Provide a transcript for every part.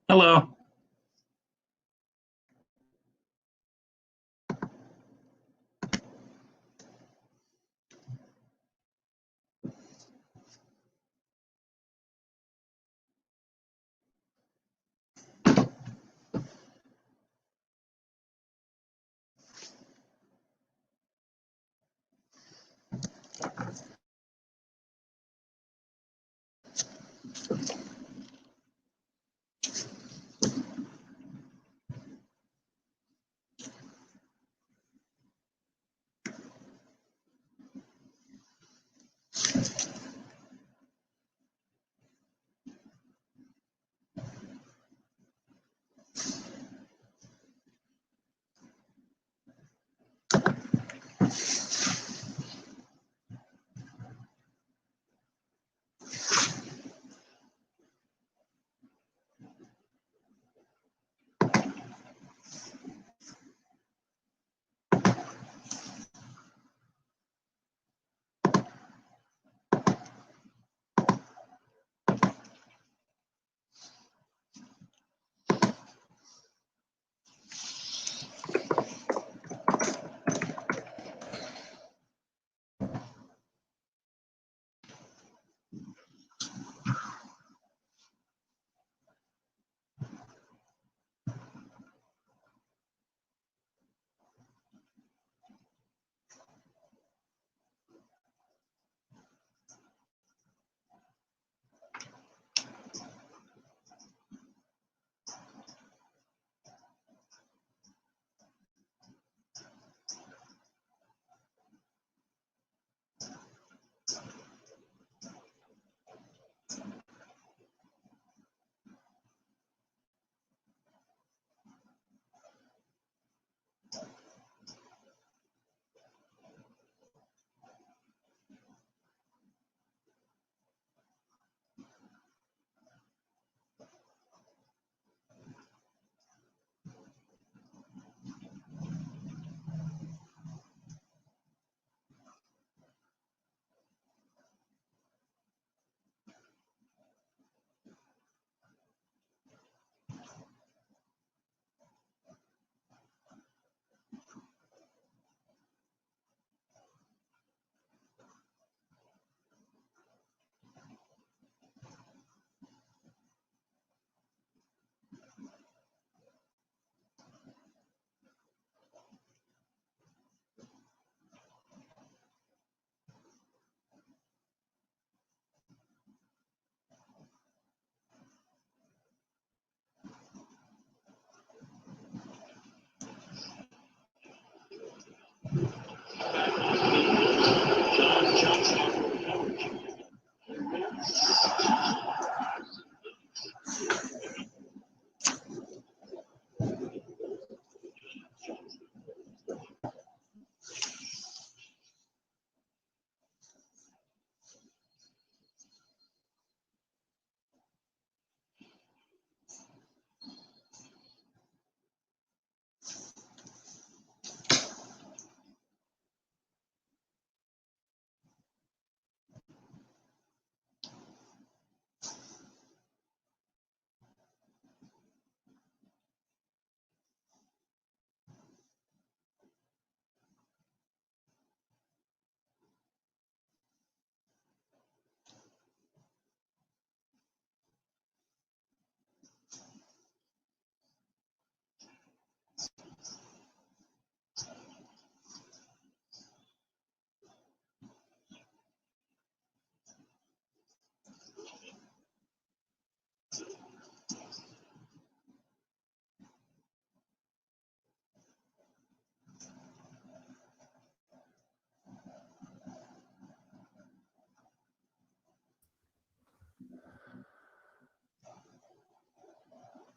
Hello.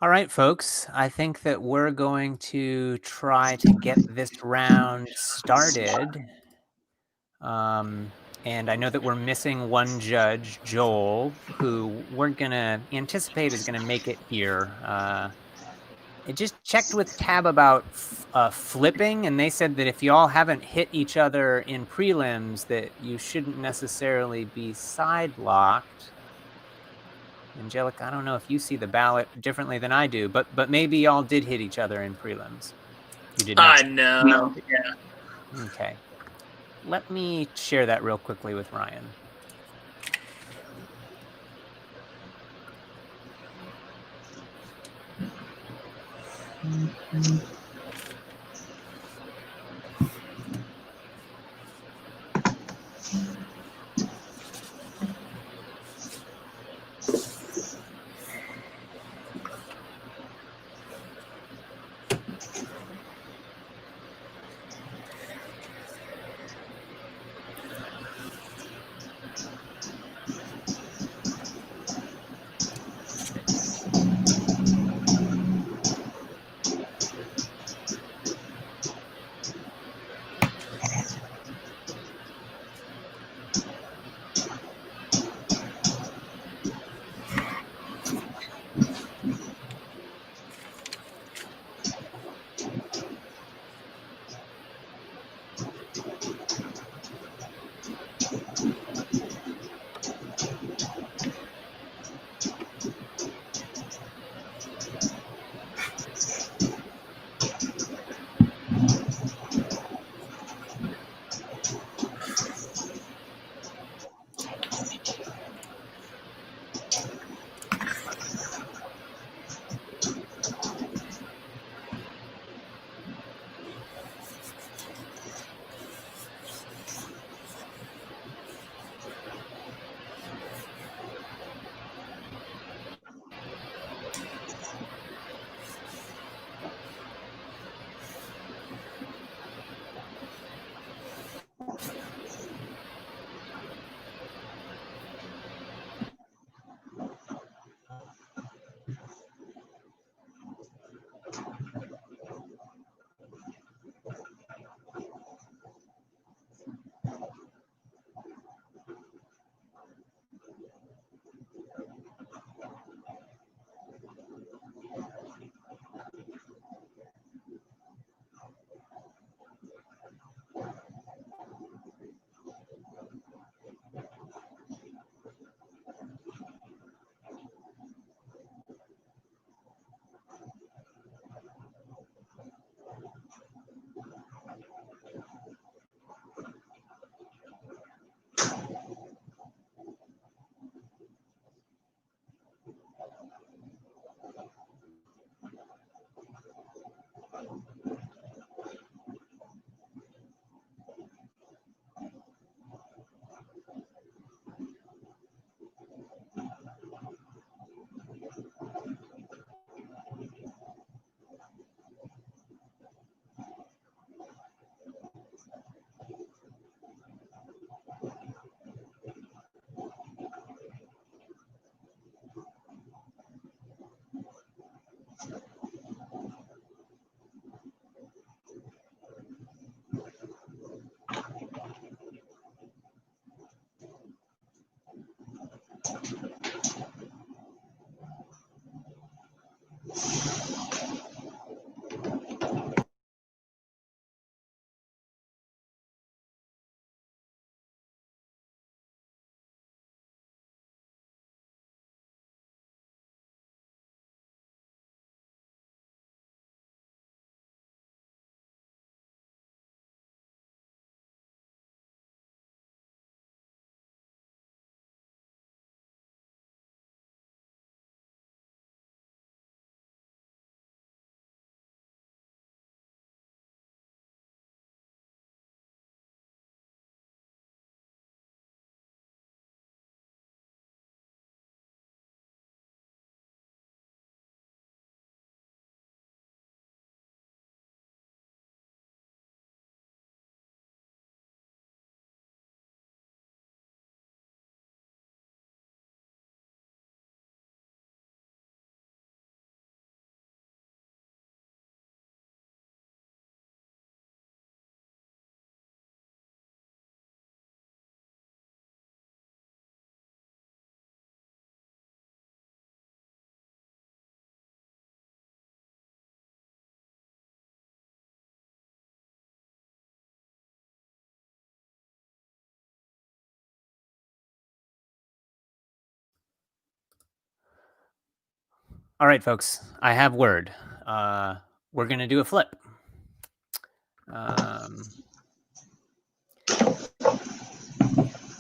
All right, folks, I think that we're going to try to get this round started. And I know that we're missing one judge, Joel, who we're going to anticipate is going to make it here. I just checked with Tab about flipping, and they said that if y'all haven't hit each other in prelims, that you shouldn't necessarily be side locked. Angelica, I don't know if you see the ballot differently than I do, but maybe y'all did hit each other in prelims. You did not. No. Yeah. Okay. Let me share that real quickly with Ryan. All right, folks, I have word. We're going to do a flip.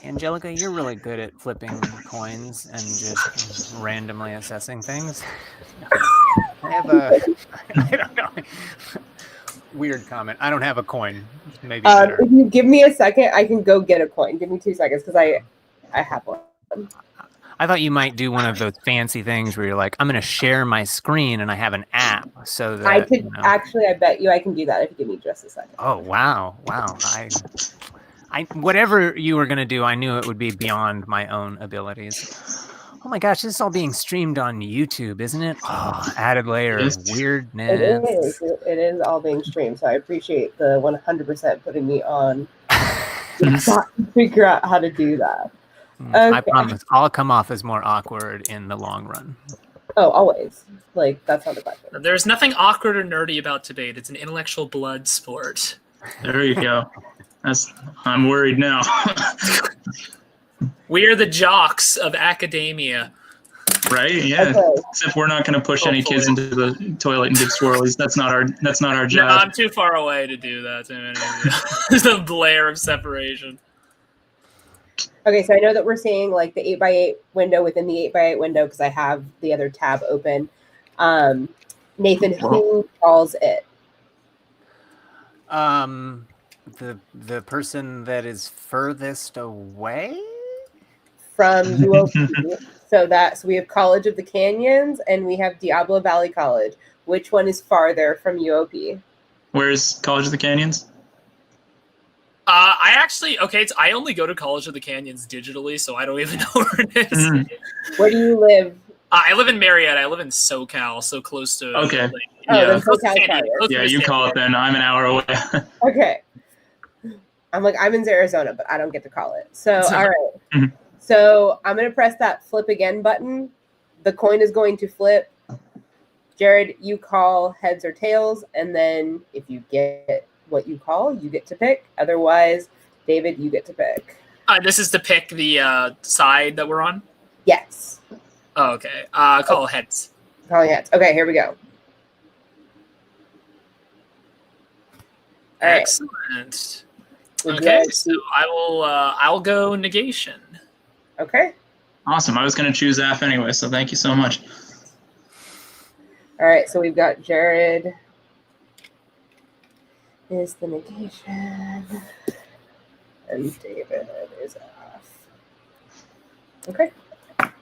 Angelica, you're really good at flipping coins and just randomly assessing things. I have a, I don't know, weird comment. I don't have a coin. Maybe better. If you give me a second, I can go get a coin. Give me 2 seconds because I have one. I thought you might do one of those fancy things where you're like, I'm going to share my screen and I have an app so that I could actually. I bet you I can do that if you give me just a second. Oh wow! I whatever you were going to do, I knew it would be beyond my own abilities. Oh my gosh, this is all being streamed on YouTube, isn't it? Oh, added layer of weirdness. It is all being streamed, so I appreciate the 100% putting me on. To figure out how to do that. Okay. I promise, I'll come off as more awkward in the long run. Oh, always. Like, that's not the question. There's nothing awkward or nerdy about debate. It's an intellectual blood sport. There you go. I'm worried now. We are the jocks of academia. Right? Yeah. Okay. Except we're not going to push any kids into the toilet and give swirlies. That's not our job. No, I'm too far away to do that. There's a blare of separation. Okay, so I know that we're seeing like the 8x8 window within the 8x8 window because I have the other tab open. Nathan, who calls it? The person that is furthest away from UOP. So we have College of the Canyons and we have Diablo Valley College. Which one is farther from UOP? Where's College of the Canyons? I only go to College of the Canyons digitally, so I don't even know where it is. Mm. Where do you live? I live in Marietta. I live in SoCal, so close to. Okay. Then SoCal. Yeah, you call it then. I'm an hour away. Okay. I'm in Arizona, but I don't get to call it. So, all right. Mm-hmm. So I'm going to press that flip again button. The coin is going to flip. Jared, you call heads or tails, and then if you get what you call, you get to pick. Otherwise, David, you get to pick. This is to pick the side that we're on? Yes. Oh, okay. Call heads. Calling heads. Okay, here we go. All excellent. Right. Okay, so I'll go negation. Okay. Awesome. I was going to choose F anyway, so thank you so much. All right, so we've got Jared is the negation, and David is F. Okay.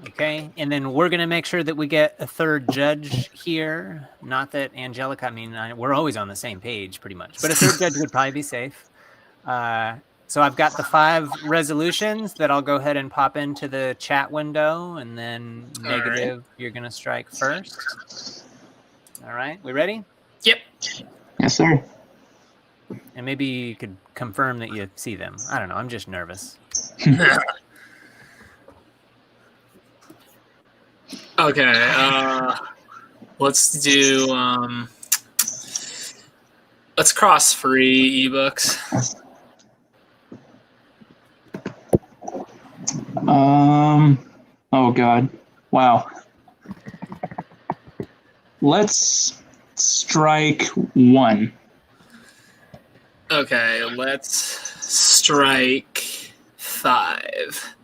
Okay, and then we're going to make sure that we get a third judge here. Not that Angelica, I mean, we're always on the same page pretty much, but a third judge would probably be safe. So I've got the 5 resolutions that I'll go ahead and pop into the chat window, and then negative, you're going to strike first. All right, we ready? Yep. Yes, sir. And maybe you could confirm that you see them. I don't know, I'm just nervous. Okay, let's do, let's cross free ebooks. Oh God. Wow. Let's strike 1. Okay, let's strike 5.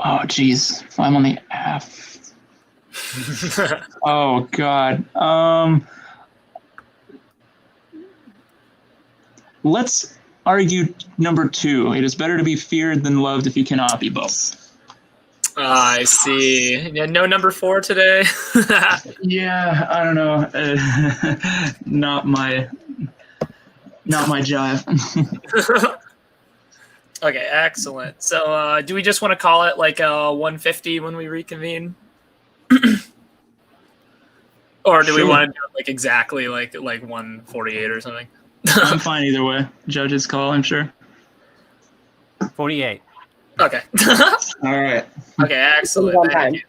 Oh, geez. I'm on the F. Oh, God. Let's argue number 2. It is better to be feared than loved if you cannot be both. I see. Yeah, no number 4 today? Yeah, I don't know. Not my jive. Okay, excellent. So do we just want to call it like 150 when we reconvene? Or do we want to do it like exactly like 148 or something? I'm fine either way. Judge's call, I'm sure. 48. Okay. All right. Okay, excellent. Thank you.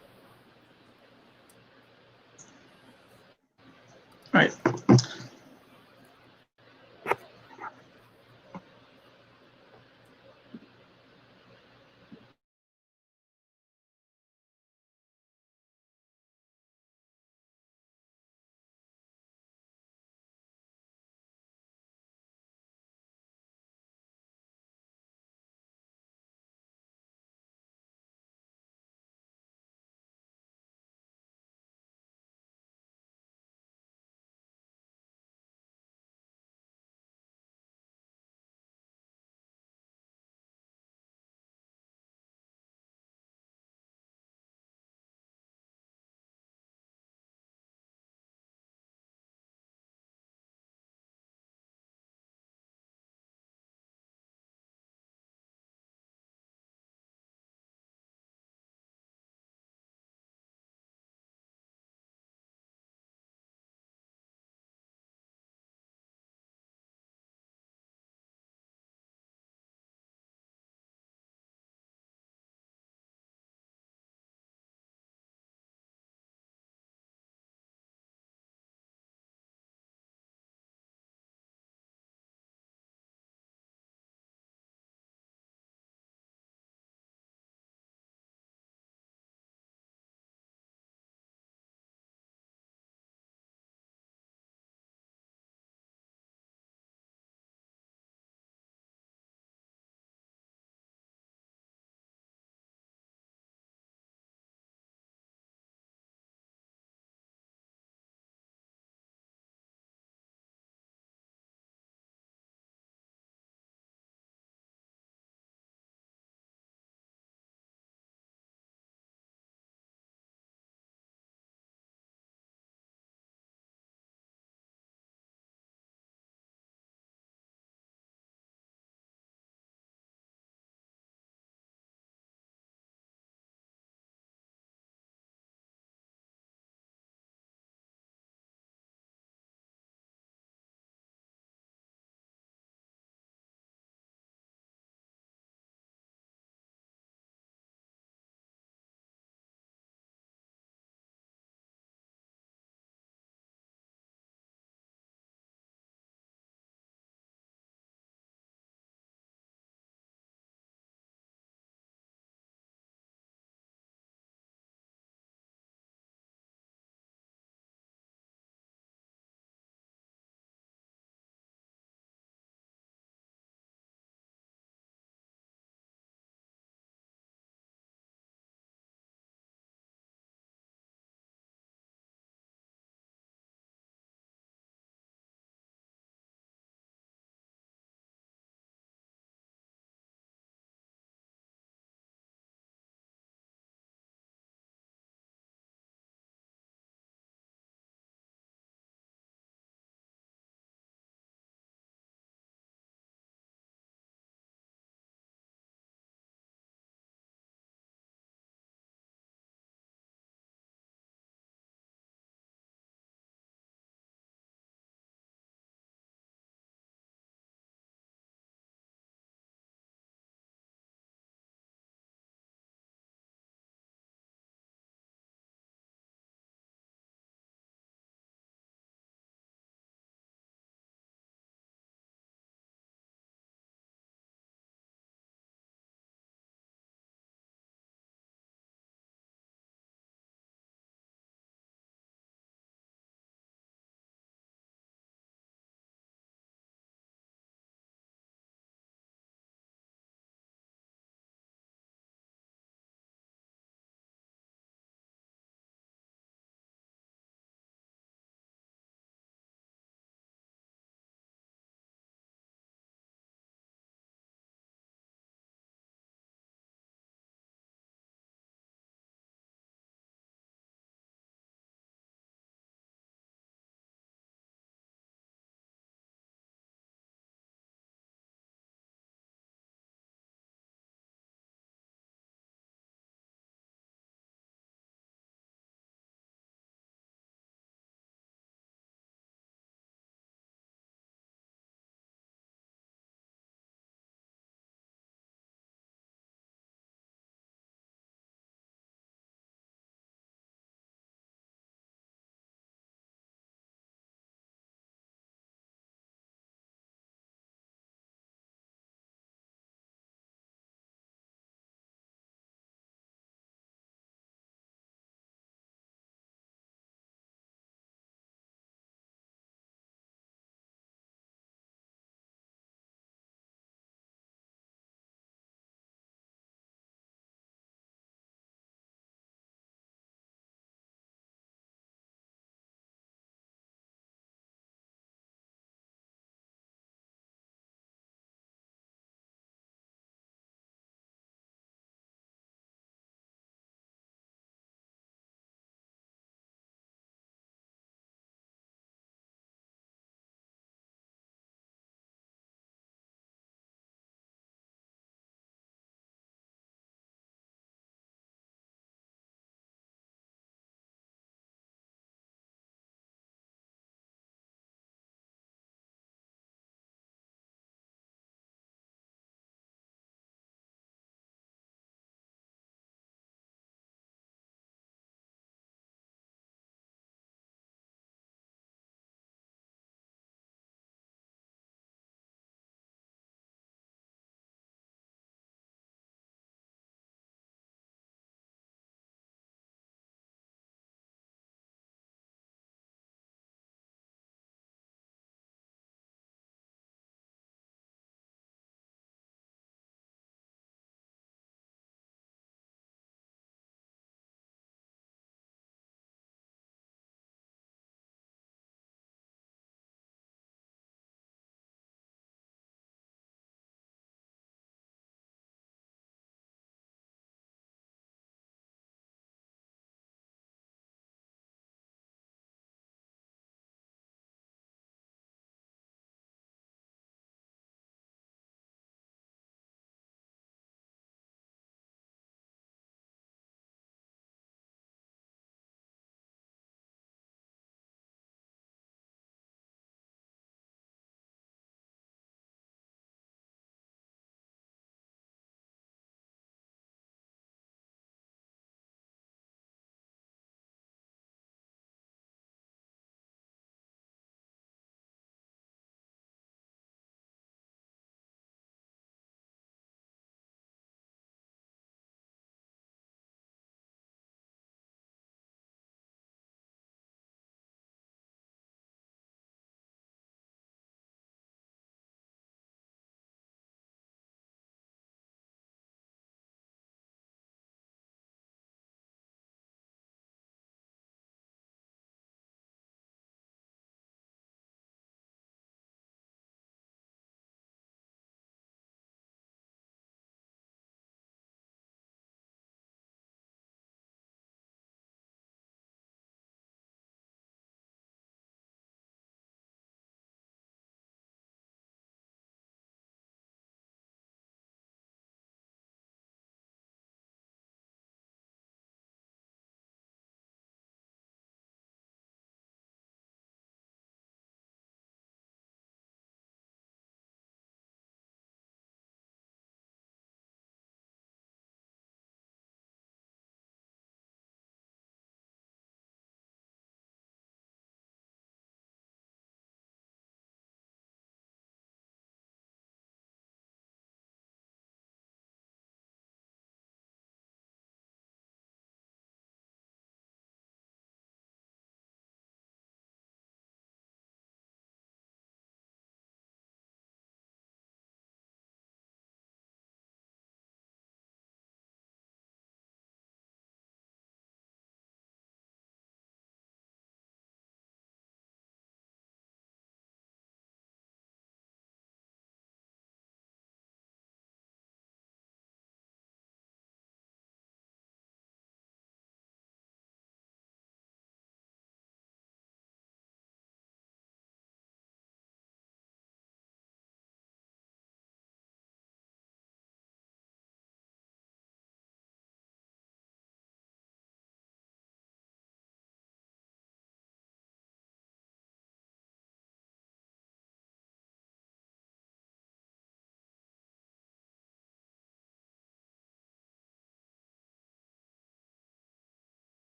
All right.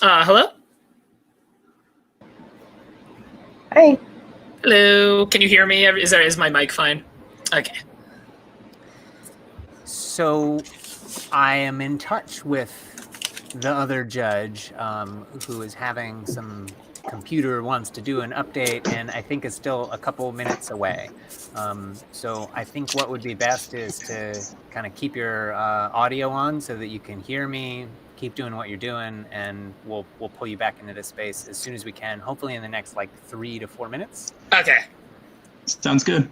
Hello? Hi. Hello? Can you hear me? Is my mic fine? Okay. So I am in touch with the other judge who is having some computer wants to do an update and I think is still a couple minutes away. So I think what would be best is to kind of keep your audio on so that you can hear me, keep doing what you're doing, and we'll pull you back into this space as soon as we can, hopefully in the next like 3 to 4 minutes. Okay. Sounds good.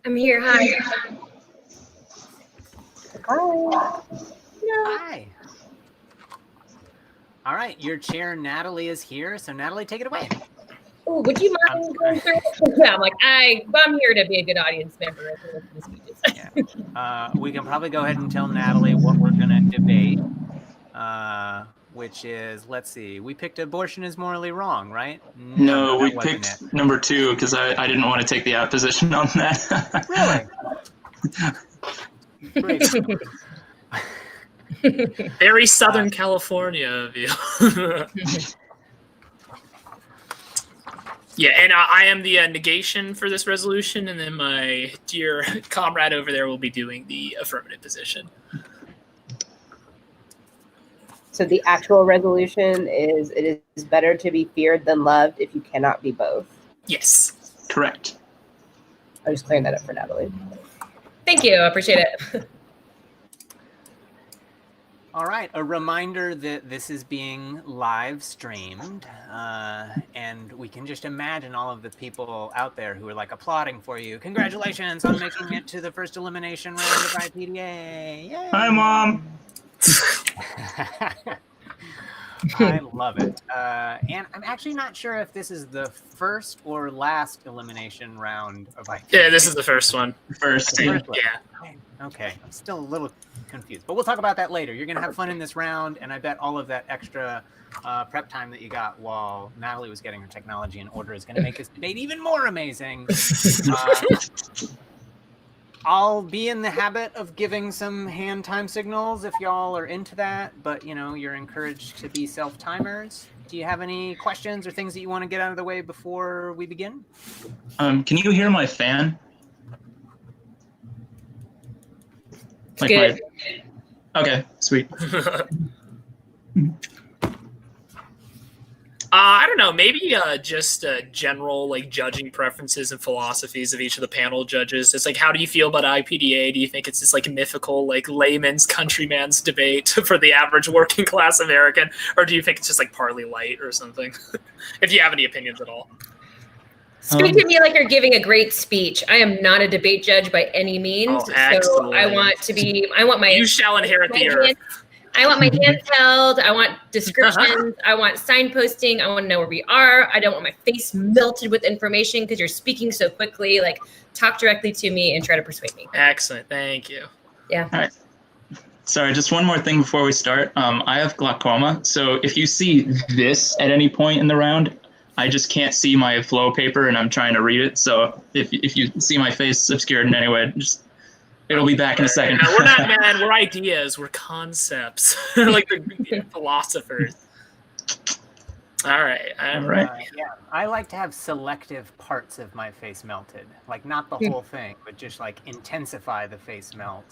I'm here. Hi. Hi. No. Hi. All right, your chair, Natalie, is here. So Natalie, take it away. Oh, would you mind going through? Yeah, I'm here to be a good audience member and listen to speeches. Yeah. We can probably go ahead and tell Natalie what we're going to debate, which is, let's see, we picked abortion is morally wrong, right? No, that we wasn't picked it. number 2 because I didn't want to take the position on that. Really? Great. Very Southern California view. Yeah, and I am the negation for this resolution, and then my dear comrade over there will be doing the affirmative position. So the actual resolution is it is better to be feared than loved if you cannot be both. Yes. Correct. I'm just clearing that up for Natalie. Thank you. I appreciate it. All right, a reminder that this is being live streamed, and we can just imagine all of the people out there who are like applauding for you. Congratulations on making it to the first elimination round of IPDA. Yay. Hi, Mom. I love it. And I'm actually not sure if this is the first or last elimination round of IPDA. Yeah, this is the first one. First. The first one. Yeah. Okay, I'm still a little confused, but we'll talk about that later. You're going to have fun in this round, and I bet all of that extra prep time that you got while Natalie was getting her technology in order is going to make this debate even more amazing. I'll be in the habit of giving some hand time signals if y'all are into that, but you're encouraged to be self-timers. Do you have any questions or things that you want to get out of the way before we begin? Can you hear my fan? Good. Okay, sweet. I don't know. Maybe just general like judging preferences and philosophies of each of the panel judges. It's like, how do you feel about IPDA? Do you think it's just like mythical, like layman's, countryman's debate for the average working class American, or do you think it's just like parley light or something? If you have any opinions at all. Speak to me like you're giving a great speech. I am not a debate judge by any means. Oh, excellent. So I want my You shall inherit the earth. I want my hands held. I want descriptions. I want signposting. I want to know where we are. I don't want my face melted with information because you're speaking so quickly. Like, talk directly to me and try to persuade me. Excellent. Thank you. Yeah. All right. Sorry, just one more thing before we start. I have glaucoma, so if you see this at any point in the round, I just can't see my flow paper and I'm trying to read it. So if you see my face obscured in any way, it'll be back in a second. No, we're not, man. We're ideas. We're concepts. Like the philosophers. All right. All right. Yeah, I like to have selective parts of my face melted. Like, not the whole thing, but just like intensify the face melt.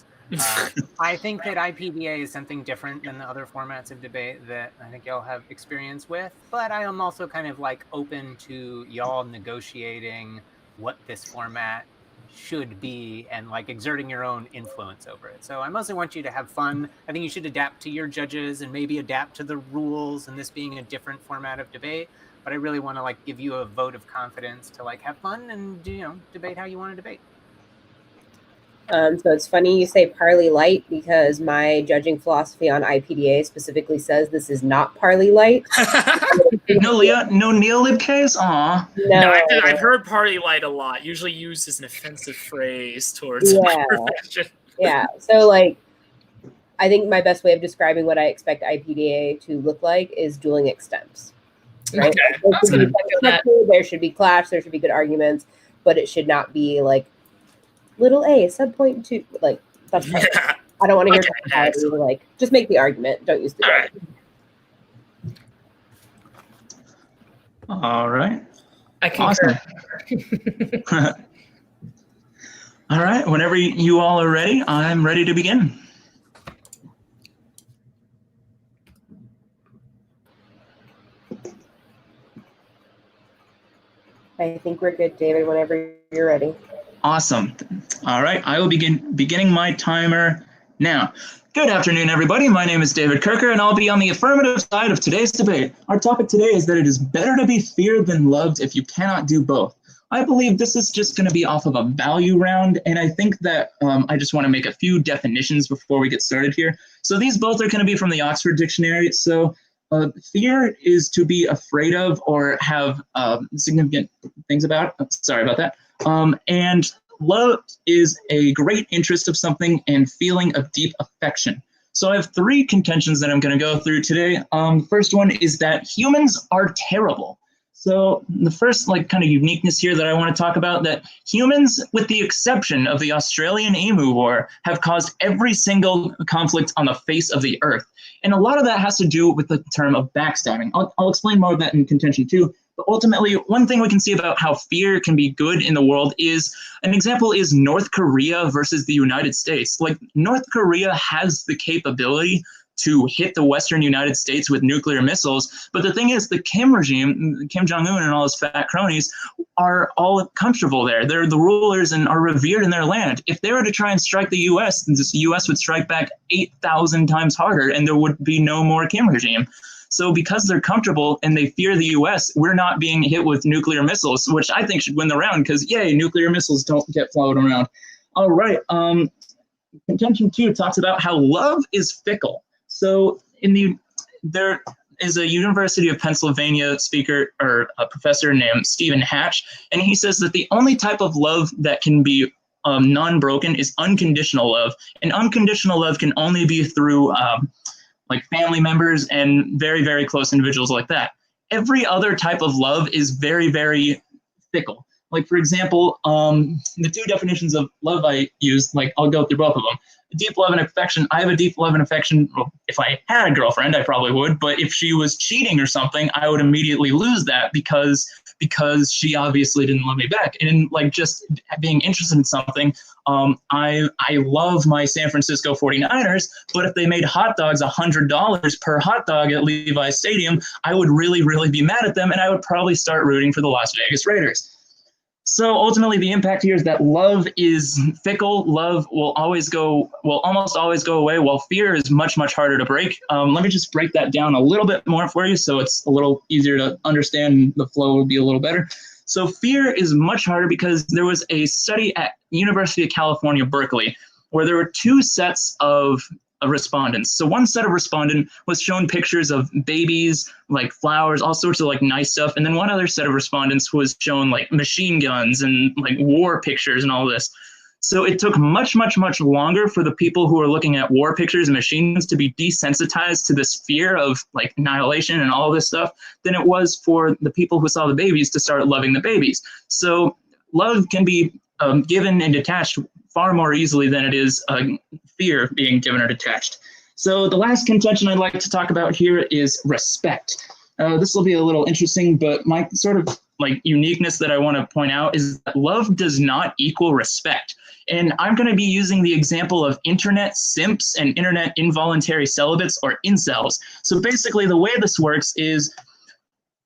I think that IPDA is something different than the other formats of debate that I think y'all have experience with, but I am also kind of like open to y'all negotiating what this format should be and like exerting your own influence over it. So I mostly want you to have fun. I think you should adapt to your judges and maybe adapt to the rules and this being a different format of debate, but I really want to like give you a vote of confidence to like have fun and debate how you want to debate. So it's funny you say parley light because my judging philosophy on IPDA specifically says this is not parley light. No neolib case? Aw. No, I've heard parley light a lot, usually used as an offensive phrase towards my profession. Yeah, so like, I think my best way of describing what I expect IPDA to look like is dueling extemps. Right? Okay. There should be clash, there should be good arguments, but it should not be like little a subpoint 2, like that's fine. Yeah. I don't want to hear like just make the argument, don't use the All right. I concur. Awesome. All right, whenever you all are ready, I'm ready to begin. I think we're good, David, whenever you're ready. Awesome. All right, I will beginning my timer now. Good afternoon, everybody. My name is David Kirker, and I'll be on the affirmative side of today's debate. Our topic today is that it is better to be feared than loved if you cannot do both. I believe this is just going to be off of a value round, and I think that I just want to make a few definitions before we get started here. So these both are going to be from the Oxford Dictionary. So fear is to be afraid of or have significant things about. Sorry about that. And love is a great interest of something and feeling of deep affection. So I have 3 contentions that I'm going to go through today. The first one is that humans are terrible. So the first kind of uniqueness here that I want to talk about, that humans, with the exception of the Australian Emu War, have caused every single conflict on the face of the earth. And a lot of that has to do with the term of backstabbing. I'll explain more of that in contention 2. But ultimately, one thing we can see about how fear can be good in the world is, an example is North Korea versus the United States. Like, North Korea has the capability to hit the Western United States with nuclear missiles. But the thing is, the Kim regime, Kim Jong-un and all his fat cronies, are all comfortable there. They're the rulers and are revered in their land. If they were to try and strike the U.S., the U.S. would strike back 8,000 times harder, and there would be no more Kim regime. So because they're comfortable and they fear the U.S., we're not being hit with nuclear missiles, which I think should win the round because, yay, nuclear missiles don't get floated around. All right. Contention 2 talks about how love is fickle. So there is a University of Pennsylvania speaker or a professor named Stephen Hatch, and he says that the only type of love that can be non-broken is unconditional love, and unconditional love can only be through like family members and very, very close individuals like that. Every other type of love is very, very fickle. Like, for example, the 2 definitions of love I used, like, I'll go through both of them. Deep love and affection. I have a deep love and affection. Well, if I had a girlfriend, I probably would. But if she was cheating or something, I would immediately lose that because she obviously didn't love me back. And like just being interested in something, I love my San Francisco 49ers, but if they made hot dogs $100 per hot dog at Levi Stadium, I would really, really be mad at them, and I would probably start rooting for the Las Vegas Raiders. So ultimately, the impact here is that love is fickle. Love will almost always go away, while fear is much, much harder to break. Let me just break that down a little bit more for you so it's a little easier to understand. The flow will be a little better. So fear is much harder because there was a study at University of California, Berkeley, where there were 2 sets of respondents. So one set of respondent was shown pictures of babies, like flowers, all sorts of like nice stuff. And then one other set of respondents was shown like machine guns and like war pictures and all this. So it took much, much, much longer for the people who were looking at war pictures and machines to be desensitized to this fear of like annihilation and all this stuff than it was for the people who saw the babies to start loving the babies. So love can be given and detached far more easily than it is fear being given or detached. So the last contention I'd like to talk about here is respect. This will be a little interesting, but my sort of like uniqueness that I want to point out is that love does not equal respect. And I'm going to be using the example of internet simps and internet involuntary celibates, or incels. So basically the way this works is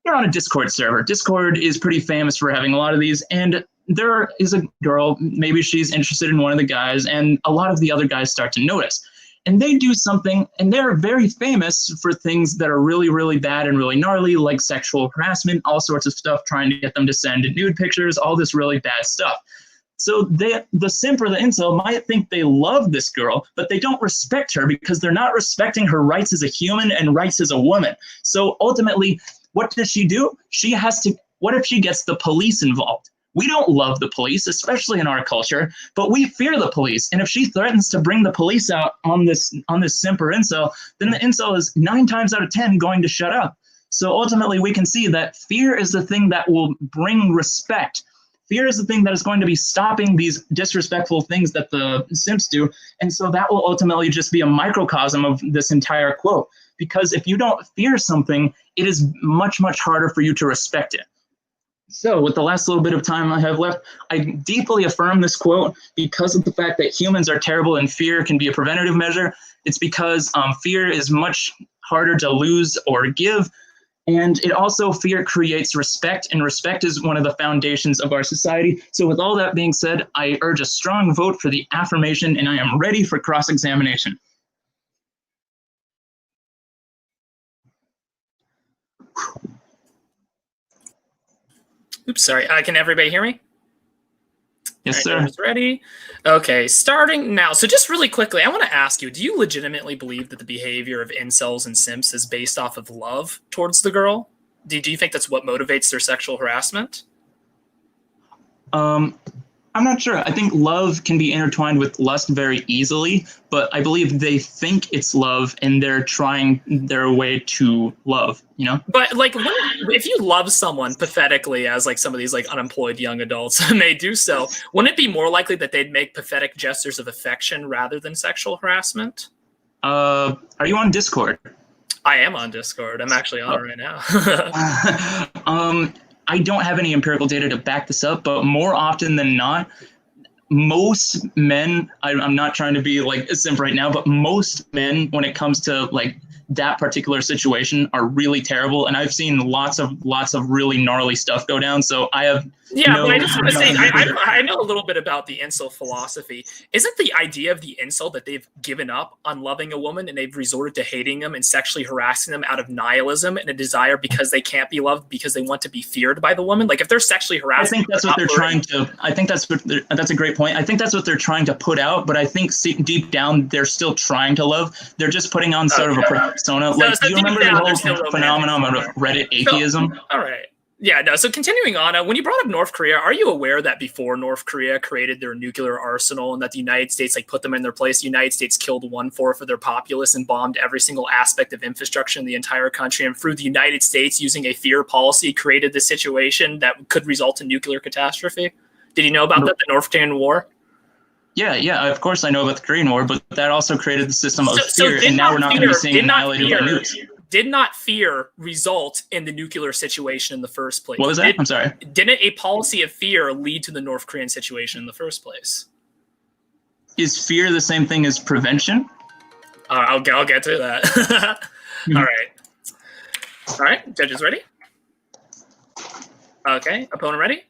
you're on a Discord server. Discord is pretty famous for having a lot of these, and there is a girl, maybe she's interested in one of the guys, and a lot of the other guys start to notice. And they do something, and they're very famous for things that are really, really bad and really gnarly, like sexual harassment, all sorts of stuff, trying to get them to send nude pictures, all this really bad stuff. So the simp or the incel might think they love this girl, but they don't respect her because they're not respecting her rights as a human and rights as a woman. So ultimately, what does she do? What if she gets the police involved? We don't love the police, especially in our culture, but we fear the police. And if she threatens to bring the police out on this simp or incel, then the incel is 9 times out of 10 going to shut up. So ultimately, we can see that fear is the thing that will bring respect. Fear is the thing that is going to be stopping these disrespectful things that the simps do. And so that will ultimately just be a microcosm of this entire quote. Because if you don't fear something, it is much, much harder for you to respect it. So with the last little bit of time I have left, I deeply affirm this quote because of the fact that humans are terrible and fear can be a preventative measure. It's because fear is much harder to lose or give. And it also, fear creates respect, and respect is one of the foundations of our society. So with all that being said, I urge a strong vote for the affirmation, and I am ready for cross-examination. Oops, sorry. Can everybody hear me? Yes, All right, sir. Ready? Okay, starting now. So just really quickly, I want to ask you, do you legitimately believe that the behavior of incels and simps is based off of love towards the girl? Do you think that's what motivates their sexual harassment? I'm not sure. I think love can be intertwined with lust very easily, but I believe they think it's love and they're trying their way to love, you know? But like, if you love someone pathetically, as like some of these like unemployed young adults may do so, wouldn't it be more likely that they'd make pathetic gestures of affection rather than sexual harassment? Are you on Discord? I am on Discord. I'm actually on it right now. I don't have any empirical data to back this up, but more often than not, most men, I'm not trying to be like a simp right now, but most men, when it comes to like that particular situation, are really terrible. And I've seen lots of really gnarly stuff go down. So I have but I just want to say, I know a little bit about the incel philosophy. Isn't the idea of the incel that they've given up on loving a woman and they've resorted to hating them and sexually harassing them out of nihilism and a desire because they can't be loved because they want to be feared by the woman? Like if they're sexually harassing, I think that's what they're trying to. I think that's a great point. I think that's what they're trying to put out. But I think deep down they're still trying to love. They're just putting on sort of a persona. Like, do you remember the whole phenomenon of Reddit atheism? All right. Yeah, no. So continuing on, when you brought up North Korea, are you aware that before North Korea created their nuclear arsenal and that the United States put them in their place, the United States killed 1/4 of their populace and bombed every single aspect of infrastructure in the entire country, and through the United States using a fear policy created the situation that could result in nuclear catastrophe? Did you know about that, the North Korean War? Yeah, of course I know about the Korean War, but that also created the system of fear, and now we're not going to be seeing annihilated by nukes. Did not fear result in the nuclear situation in the first place? What was that? I'm sorry. Didn't a policy of fear lead to the North Korean situation in the first place? Is fear the same thing as prevention? I'll get to that. All right. Judges ready? Okay. Opponent ready?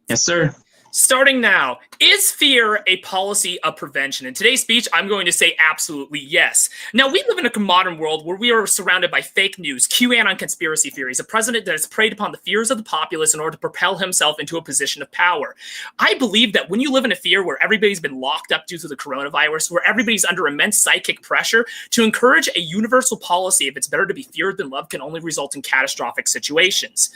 Yes, sir. Starting now, is fear a policy of prevention? In today's speech, I'm going to say absolutely yes. Now, we live in a modern world where we are surrounded by fake news, QAnon conspiracy theories, a president that has preyed upon the fears of the populace in order to propel himself into a position of power. I believe that when you live in a fear where everybody's been locked up due to the coronavirus, where everybody's under immense psychic pressure, to encourage a universal policy if it's better to be feared than loved can only result in catastrophic situations.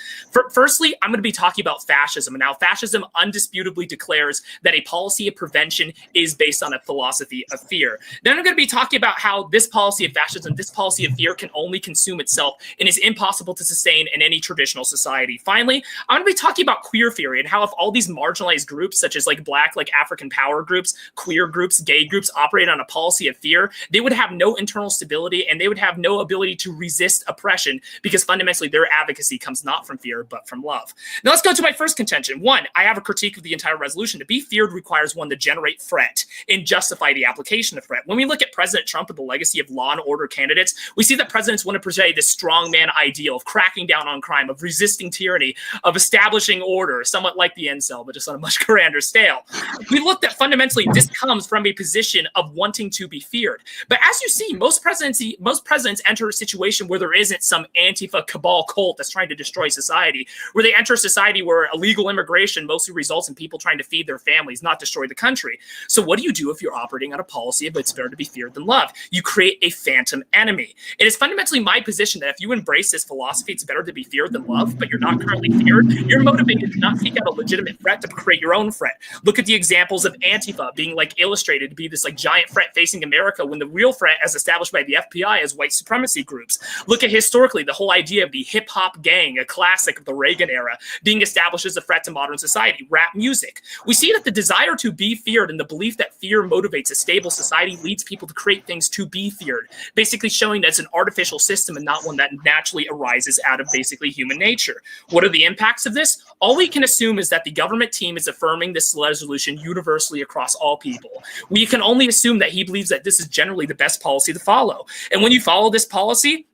Firstly, I'm going to be talking about fascism. And now fascism undisputably declares that a policy of prevention is based on a philosophy of fear. Then I'm going to be talking about how this policy of fascism, this policy of fear, can only consume itself and is impossible to sustain in any traditional society. Finally, I'm going to be talking about queer theory and how if all these marginalized groups, such as like Black, like African power groups, queer groups, gay groups, operate on a policy of fear, they would have no internal stability and they would have no ability to resist oppression because fundamentally their advocacy comes not from fear, but from love. Now let's go to my first contention. One, I have a critique of the entire resolution. To be feared requires one to generate threat and justify the application of threat. When we look at President Trump and the legacy of law and order candidates, we see that presidents want to portray this strongman ideal of cracking down on crime, of resisting tyranny, of establishing order, somewhat like the incel, but just on a much grander scale. We look that fundamentally this comes from a position of wanting to be feared. But as you see, most presidents enter a situation where there isn't some Antifa cabal cult that's trying to destroy society, where they enter a society where illegal immigration mostly results in people trying to feed their families, not destroy the country. So what do you do if you're operating on a policy of it's better to be feared than loved? You create a phantom enemy. It is fundamentally my position that if you embrace this philosophy, it's better to be feared than loved, but you're not currently feared, you're motivated to not seek out a legitimate threat, to create your own threat. Look at the examples of Antifa being like illustrated to be this like giant threat facing America when the real threat as established by the FBI is white supremacy groups. Look at historically the whole idea of the hip hop gang, a classic of the Reagan era, being established as a threat to modern society, rap music. We see that the desire to be feared and the belief that fear motivates a stable society leads people to create things to be feared, basically showing that it's an artificial system and not one that naturally arises out of basically human nature. What are the impacts of this? All we can assume is that the government team is affirming this resolution universally across all people. We can only assume that he believes that this is generally the best policy to follow. And when you follow this policy,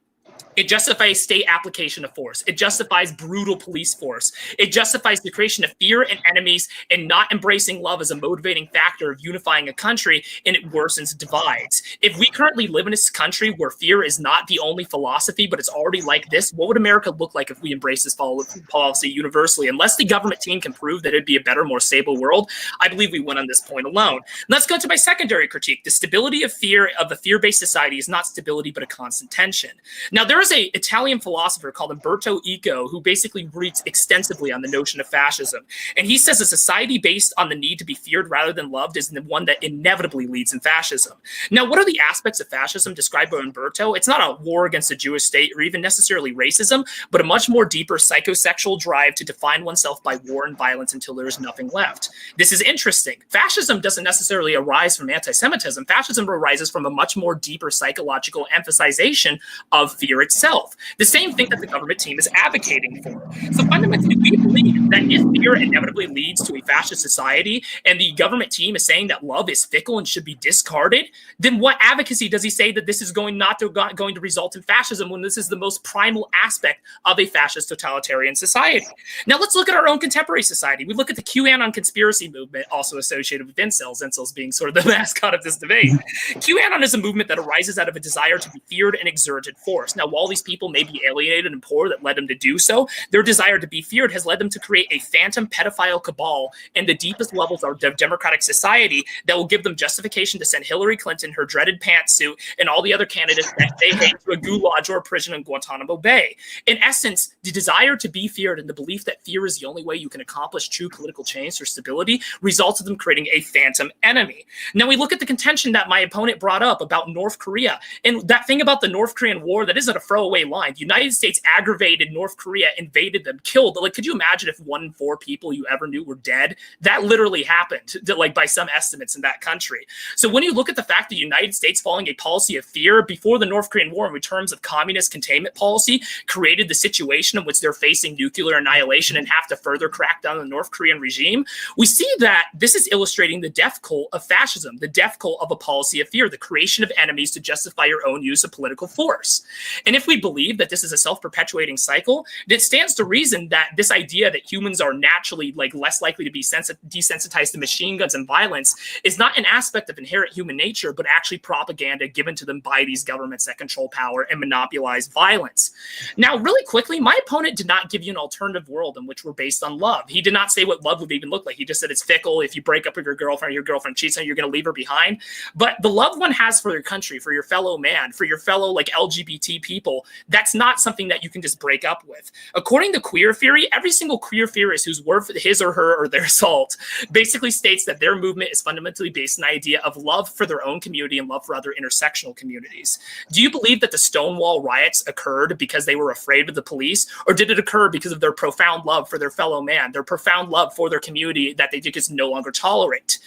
it justifies state application of force. It justifies brutal police force. It justifies the creation of fear and enemies and not embracing love as a motivating factor of unifying a country, and it worsens divides. If we currently live in this country where fear is not the only philosophy, but it's already like this, what would America look like if we embrace this policy universally? Unless the government team can prove that it'd be a better, more stable world, I believe we win on this point alone. Let's go to my secondary critique. The stability of fear, of a fear-based society, is not stability, but a constant tension. Now, there is an Italian philosopher called Umberto Eco who basically reads extensively on the notion of fascism. And he says a society based on the need to be feared rather than loved is the one that inevitably leads in fascism. Now, what are the aspects of fascism described by Umberto? It's not a war against the Jewish state or even necessarily racism, but a much more deeper psychosexual drive to define oneself by war and violence until there is nothing left. This is interesting. Fascism doesn't necessarily arise from anti-Semitism. Fascism arises from a much more deeper psychological emphasization of fear itself. itself. The same thing that the government team is advocating for. So fundamentally, we believe that if fear inevitably leads to a fascist society and the government team is saying that love is fickle and should be discarded, then what advocacy does he say that this is going to result in fascism when this is the most primal aspect of a fascist totalitarian society? Now let's look at our own contemporary society. We look at the QAnon conspiracy movement, also associated with incels being sort of the mascot of this debate. QAnon is a movement that arises out of a desire to be feared and exerted force. Now, while these people may be alienated and poor that led them to do so, their desire to be feared has led them to create a phantom pedophile cabal in the deepest levels of democratic society that will give them justification to send Hillary Clinton, her dreaded pantsuit, and all the other candidates that they hate to a gulag or a prison in Guantanamo Bay. In essence, the desire to be feared and the belief that fear is the only way you can accomplish true political change or stability results in them creating a phantom enemy. Now we look at the contention that my opponent brought up about North Korea, and that thing about the North Korean war, that isn't a throwaway line. The United States aggravated North Korea, invaded them, killed. Like, could you imagine if 1 in 4 people you ever knew were dead? That literally happened, like by some estimates in that country. So when you look at the fact that the United States following a policy of fear before the North Korean war in terms of communist containment policy created the situation in which they're facing nuclear annihilation and have to further crack down on the North Korean regime, we see that this is illustrating the death cult of fascism, the death cult of a policy of fear, the creation of enemies to justify your own use of political force. And if we believe that this is a self-perpetuating cycle, it stands to reason that this idea that humans are naturally less likely to be desensitized to machine guns and violence is not an aspect of inherent human nature, but actually propaganda given to them by these governments that control power and monopolize violence. Now, really quickly, my opponent did not give you an alternative world in which we're based on love. He did not say what love would even look like. He just said it's fickle. If you break up with your girlfriend cheats on you, you're going to leave her behind. But the love one has for your country, for your fellow man, for your fellow LGBT people, that's not something that you can just break up with. According to queer theory, every single queer theorist who's worth his or her or their salt basically states that their movement is fundamentally based on the idea of love for their own community and love for other intersectional communities. Do you believe that the Stonewall riots occurred because they were afraid of the police, or did it occur because of their profound love for their fellow man, their profound love for their community that they just no longer tolerate?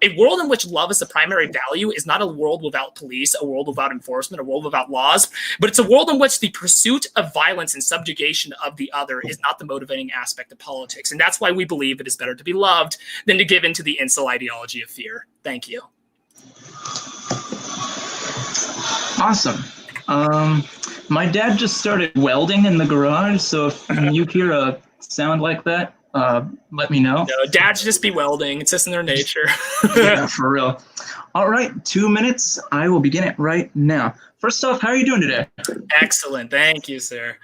A world in which love is the primary value is not a world without police, a world without enforcement, a world without laws, but it's a world in which the pursuit of violence and subjugation of the other is not the motivating aspect of politics. And that's why we believe it is better to be loved than to give into the incel ideology of fear. Thank you. Awesome. My dad just started welding in the garage, so if you hear a sound like that, let me know. No, dads just be welding. It's just in their nature. Yeah, for real. All right, 2 minutes. I will begin it right now. First off, how are you doing today? Excellent. Thank you, sir.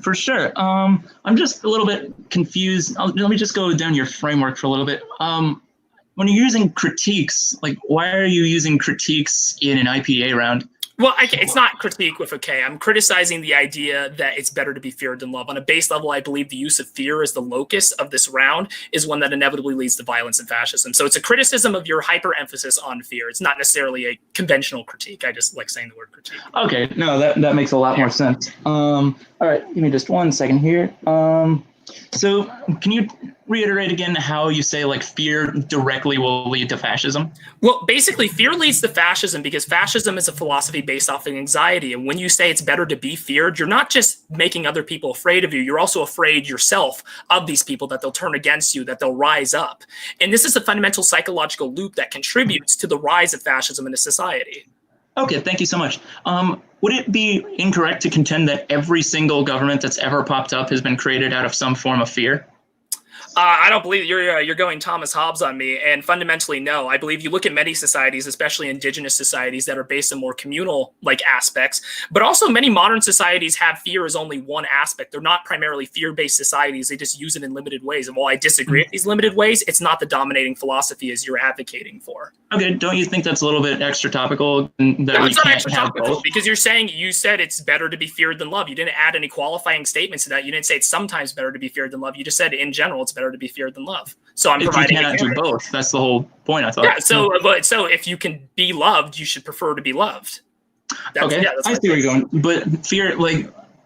For sure. I'm just a little bit confused. Let me just go down your framework for a little bit. When you're using critiques, why are you using critiques in an IPDA round? Well, it's not critique with a K. I'm criticizing the idea that it's better to be feared than love. On a base level, I believe the use of fear as the locus of this round is one that inevitably leads to violence and fascism. So it's a criticism of your hyper-emphasis on fear. It's not necessarily a conventional critique. I just like saying the word critique. Okay, no, that makes a lot more sense. All right, give me just 1 second here. So can you reiterate again how you say fear directly will lead to fascism? Well, basically, fear leads to fascism because fascism is a philosophy based off of anxiety. And when you say it's better to be feared, you're not just making other people afraid of you. You're also afraid yourself of these people, that they'll turn against you, that they'll rise up. And this is a fundamental psychological loop that contributes to the rise of fascism in a society. Okay, thank you so much. Would it be incorrect to contend that every single government that's ever popped up has been created out of some form of fear? I don't believe you're going Thomas Hobbes on me, and fundamentally, no. I believe you look at many societies, especially indigenous societies that are based on more communal aspects, but also many modern societies have fear as only one aspect. They're not primarily fear-based societies. They just use it in limited ways. And while I disagree with these limited ways, it's not the dominating philosophy as you're advocating for. Okay, don't you think that's a little bit extra topical? No, it's not extra topical because you said it's better to be feared than love. You didn't add any qualifying statements to that. You didn't say it's sometimes better to be feared than love. You just said in general it's better to be feared than love. So I'm providing. You cannot do both. That's the whole point, I thought. Yeah. So if you can be loved, you should prefer to be loved. Okay, I see where you're going. But fear,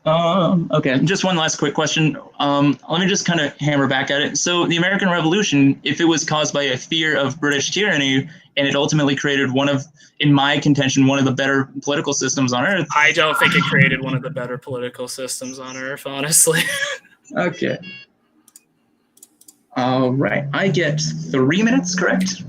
Okay, just one last quick question. Let me just kind of hammer back at it. So the American Revolution, if it was caused by a fear of British tyranny, and it ultimately created one of, in my contention, one of the better political systems on Earth. I don't think it created one of the better political systems on Earth, honestly. Okay. All right, I get 3 minutes, correct?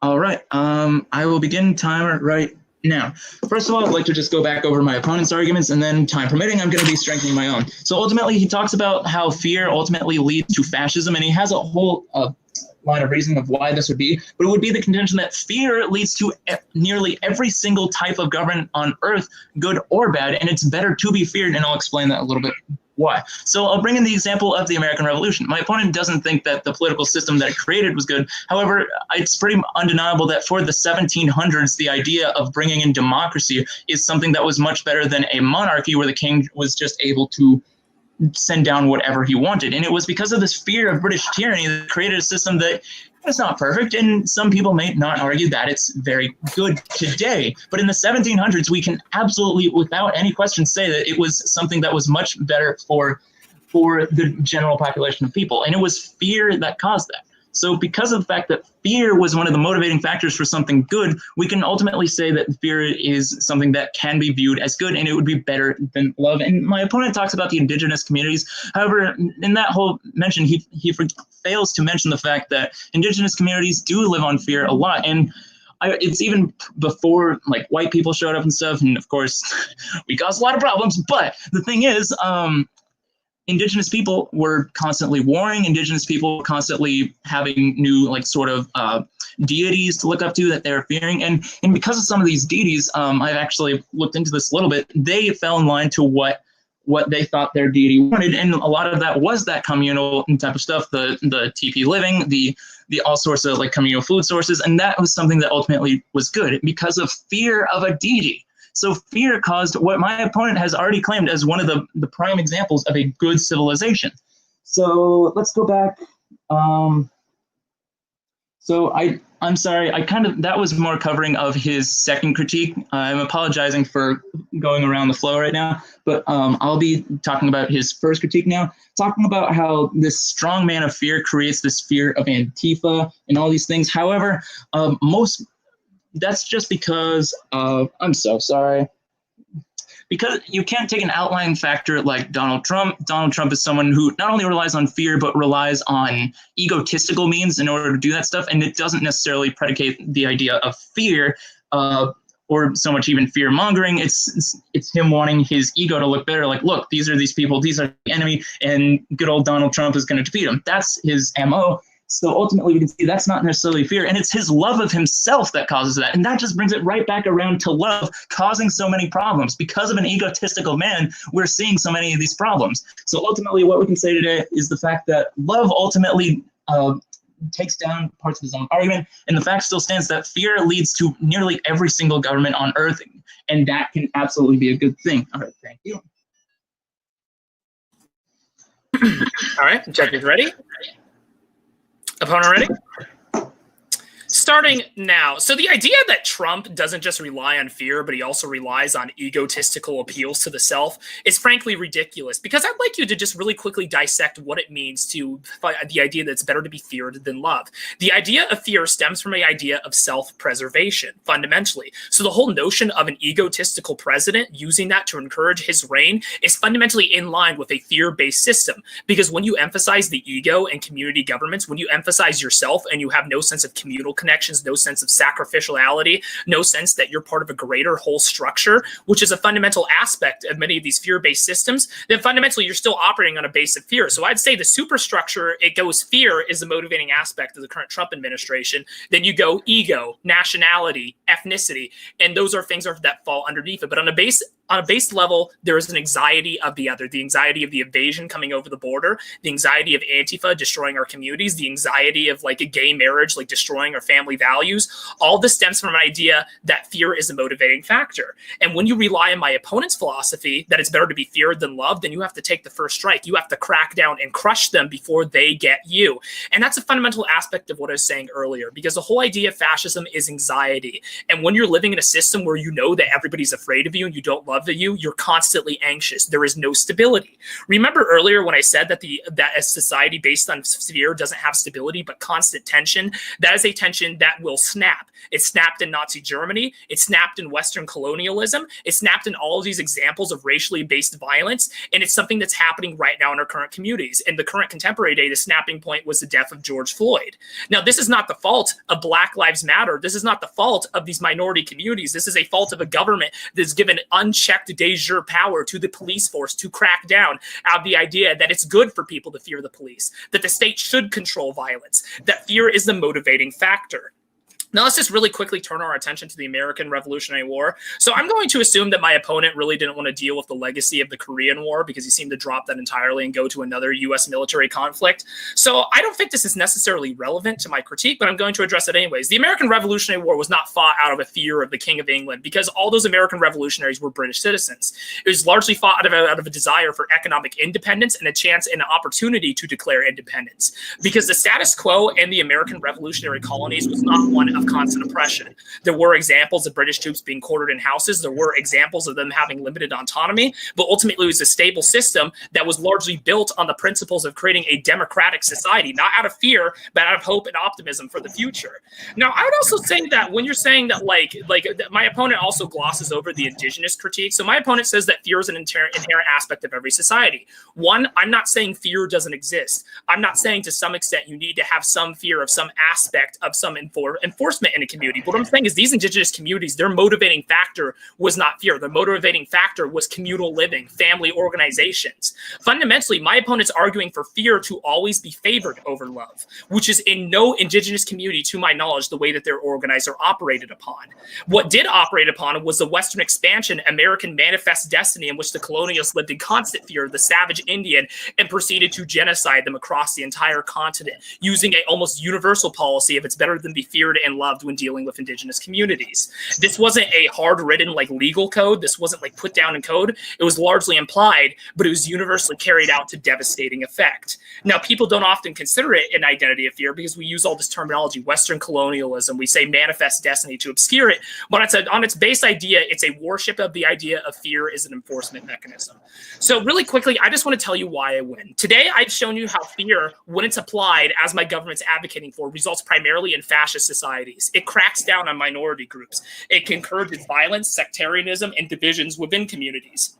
All right, I will begin timer right now. First of all, I'd like to just go back over my opponent's arguments, and then, time permitting, I'm going to be strengthening my own. So ultimately, he talks about how fear ultimately leads to fascism, and he has a whole line of reasoning of why this would be, but it would be the contention that fear leads to nearly every single type of government on Earth, good or bad, and it's better to be feared, and I'll explain that a little bit why. So I'll bring in the example of the American Revolution. My opponent doesn't think that the political system that it created was good. However, it's pretty undeniable that for the 1700s, the idea of bringing in democracy is something that was much better than a monarchy where the king was just able to send down whatever he wanted. And it was because of this fear of British tyranny that created a system that is not perfect, and some people may not argue that it's very good today. But in the 1700s, we can absolutely, without any question, say that it was something that was much better for the general population of people. And it was fear that caused that. So because of the fact that fear was one of the motivating factors for something good, we can ultimately say that fear is something that can be viewed as good, and it would be better than love. And my opponent talks about the indigenous communities. However, in that whole mention, he fails to mention the fact that indigenous communities do live on fear a lot. And it's even before like white people showed up and stuff. And of course, we caused a lot of problems. But the thing is, indigenous people were constantly warring. Indigenous people were constantly having new sort of deities to look up to that they're fearing. And because of some of these deities, I've actually looked into this a little bit, they fell in line to what they thought their deity wanted. And a lot of that was that communal type of stuff, the TP living, the all sorts of communal food sources. And that was something that ultimately was good because of fear of a deity. So fear caused what my opponent has already claimed as one of the prime examples of a good civilization. So let's go back. So I'm sorry, that was more covering of his second critique. I'm apologizing for going around the flow right now, but I'll be talking about his first critique now, talking about how this strong man of fear creates this fear of Antifa and all these things. However, that's just because I'm so sorry. Because you can't take an outlying factor like Donald Trump. Donald Trump is someone who not only relies on fear, but relies on egotistical means in order to do that stuff. And it doesn't necessarily predicate the idea of fear or so much even fear mongering. It's him wanting his ego to look better. Like, look, these are these people, these are the enemy, and good old Donald Trump is going to defeat him. That's his MO. So ultimately, we can see that's not necessarily fear, and it's his love of himself that causes that. And that just brings it right back around to love causing so many problems. Because of an egotistical man, we're seeing so many of these problems. So ultimately, what we can say today is the fact that love ultimately takes down parts of his own argument, and the fact still stands that fear leads to nearly every single government on Earth, and that can absolutely be a good thing. All right, thank you. All right, judges ready? Opponent ready? Starting now. So the idea that Trump doesn't just rely on fear, but he also relies on egotistical appeals to the self is frankly ridiculous, because I'd like you to just really quickly dissect what it means to the idea that it's better to be feared than love. The idea of fear stems from the idea of self-preservation, fundamentally. So the whole notion of an egotistical president using that to encourage his reign is fundamentally in line with a fear-based system, because when you emphasize the ego in community governments, when you emphasize yourself and you have no sense of communal connections, no sense of sacrificiality, no sense that you're part of a greater whole structure, which is a fundamental aspect of many of these fear-based systems, then fundamentally you're still operating on a base of fear. So I'd say the superstructure, it goes fear is the motivating aspect of the current Trump administration. Then you go ego, nationality, ethnicity, and those are things that fall underneath it. But on a base On a base level, there is an anxiety of the other, the anxiety of the invasion coming over the border, the anxiety of Antifa destroying our communities, the anxiety of like a gay marriage, like destroying our family values. All this stems from an idea that fear is a motivating factor. And when you rely on my opponent's philosophy that it's better to be feared than loved, then you have to take the first strike. You have to crack down and crush them before they get you. And that's a fundamental aspect of what I was saying earlier, because the whole idea of fascism is anxiety. And when you're living in a system where you know that everybody's afraid of you and you don't love you, you're constantly anxious. There is no stability. Remember earlier when I said that a society based on fear doesn't have stability, but constant tension? That is a tension that will snap. It snapped in Nazi Germany. It snapped in Western colonialism. It snapped in all of these examples of racially based violence. And it's something that's happening right now in our current communities. In the current contemporary day, the snapping point was the death of George Floyd. Now, this is not the fault of Black Lives Matter. This is not the fault of these minority communities. This is a fault of a government that's given unchecked de jure power to the police force to crack down out of the idea that it's good for people to fear the police, that the state should control violence, that fear is the motivating factor. Now, let's just really quickly turn our attention to the American Revolutionary War. So I'm going to assume that my opponent really didn't want to deal with the legacy of the Korean War because he seemed to drop that entirely and go to another U.S. military conflict. So I don't think this is necessarily relevant to my critique, but I'm going to address it anyways. The American Revolutionary War was not fought out of a fear of the King of England because all those American revolutionaries were British citizens. It was largely fought out of a desire for economic independence and a chance and an opportunity to declare independence, because the status quo in the American revolutionary colonies was not one of constant oppression. There were examples of British troops being quartered in houses. There were examples of them having limited autonomy, but ultimately it was a stable system that was largely built on the principles of creating a democratic society, not out of fear, but out of hope and optimism for the future. Now, I would also say that when you're saying that, like my opponent also glosses over the indigenous critique. So my opponent says that fear is an inherent aspect of every society. One, I'm not saying fear doesn't exist. I'm not saying to some extent you need to have some fear of some aspect of some enforcement in a community. What I'm saying is these indigenous communities, their motivating factor was not fear. The motivating factor was communal living, family organizations. Fundamentally, my opponent's arguing for fear to always be favored over love, which is in no indigenous community, to my knowledge, the way that they're organized or operated upon. What did operate upon was the Western expansion, American manifest destiny, in which the colonialists lived in constant fear of the savage Indian and proceeded to genocide them across the entire continent, using a almost universal policy of it's better than be feared and loved when dealing with indigenous communities. This wasn't a hard-written like legal code. This wasn't like put down in code. It was largely implied, but it was universally carried out to devastating effect. Now, people don't often consider it an identity of fear because we use all this terminology, Western colonialism. We say manifest destiny to obscure it, but on its base idea, it's a worship of the idea of fear as an enforcement mechanism. So really quickly, I just want to tell you why I win. Today, I've shown you how fear, when it's applied, as my government's advocating for, results primarily in fascist societies. It cracks down on minority groups. It encourages violence, sectarianism, and divisions within communities.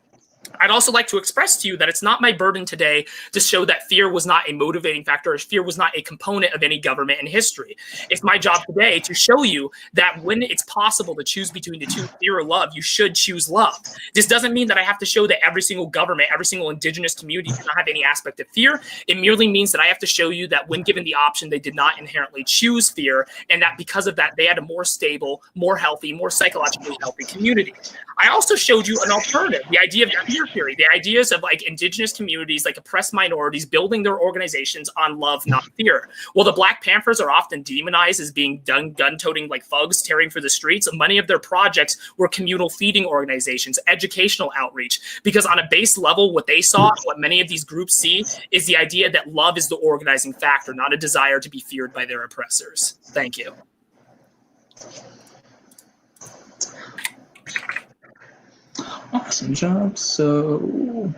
I'd also like to express to you that it's not my burden today to show that fear was not a motivating factor, or fear was not a component of any government in history. It's my job today to show you that when it's possible to choose between the two, fear or love, you should choose love. This doesn't mean that I have to show that every single government, every single indigenous community does not have any aspect of fear. It merely means that I have to show you that when given the option, they did not inherently choose fear, and that because of that, they had a more stable, more healthy, more psychologically healthy community. I also showed you an alternative, the idea of fear theory, the ideas of like indigenous communities, like oppressed minorities, building their organizations on love, not fear. Well, the Black Panthers are often demonized as being gun-toting like thugs tearing through the streets. Many of their projects were communal feeding organizations, educational outreach, because on a base level, what they saw, what many of these groups see, is the idea that love is the organizing factor, not a desire to be feared by their oppressors. Thank you. Awesome job. So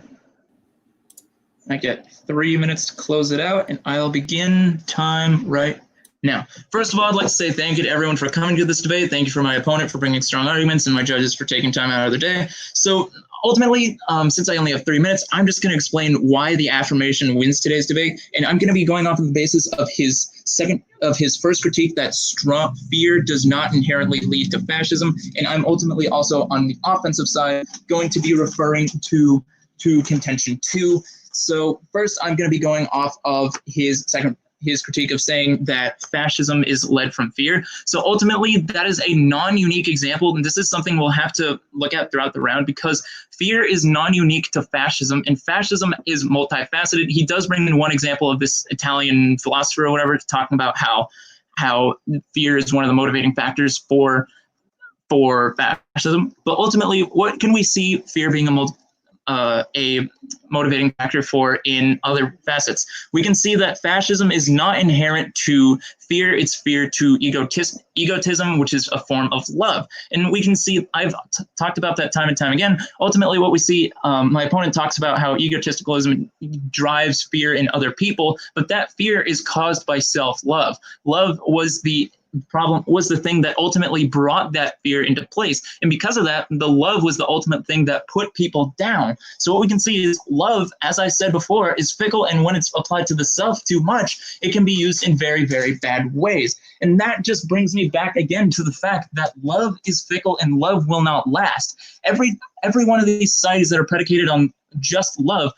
I get 3 minutes to close it out, and I'll begin time right now. First of all, I'd like to say thank you to everyone for coming to this debate. Thank you for my opponent for bringing strong arguments, and my judges for taking time out of their day. So ultimately, since I only have 3 minutes, I'm just going to explain why the affirmation wins today's debate, and I'm going to be going off of the basis of his first critique that strong fear does not inherently lead to fascism, and I'm ultimately also on the offensive side going to be referring to contention 2. So first, I'm going to be going off of his second his critique of saying that fascism is led from fear. So ultimately, that is a non-unique example, and this is something we'll have to look at throughout the round, because fear is non-unique to fascism, and fascism is multifaceted. He does bring in one example of this Italian philosopher or whatever, talking about how fear is one of the motivating factors for fascism. But ultimately, what can we see fear being a motivating factor for in other facets? We can see that fascism is not inherent to fear, it's fear to egotism, which is a form of love. And we can see, I've talked about that time and time again. Ultimately, what we see, my opponent talks about how egotisticalism drives fear in other people, but that fear is caused by self-love. Love was the problem, was the thing that ultimately brought that fear into place. And because of that, the love was the ultimate thing that put people down. So what we can see is love, as I said before, is fickle, and when it's applied to the self too much, it can be used in very, very bad ways. And that just brings me back again to the fact that love is fickle and love will not last. Every one of these societies that are predicated on just love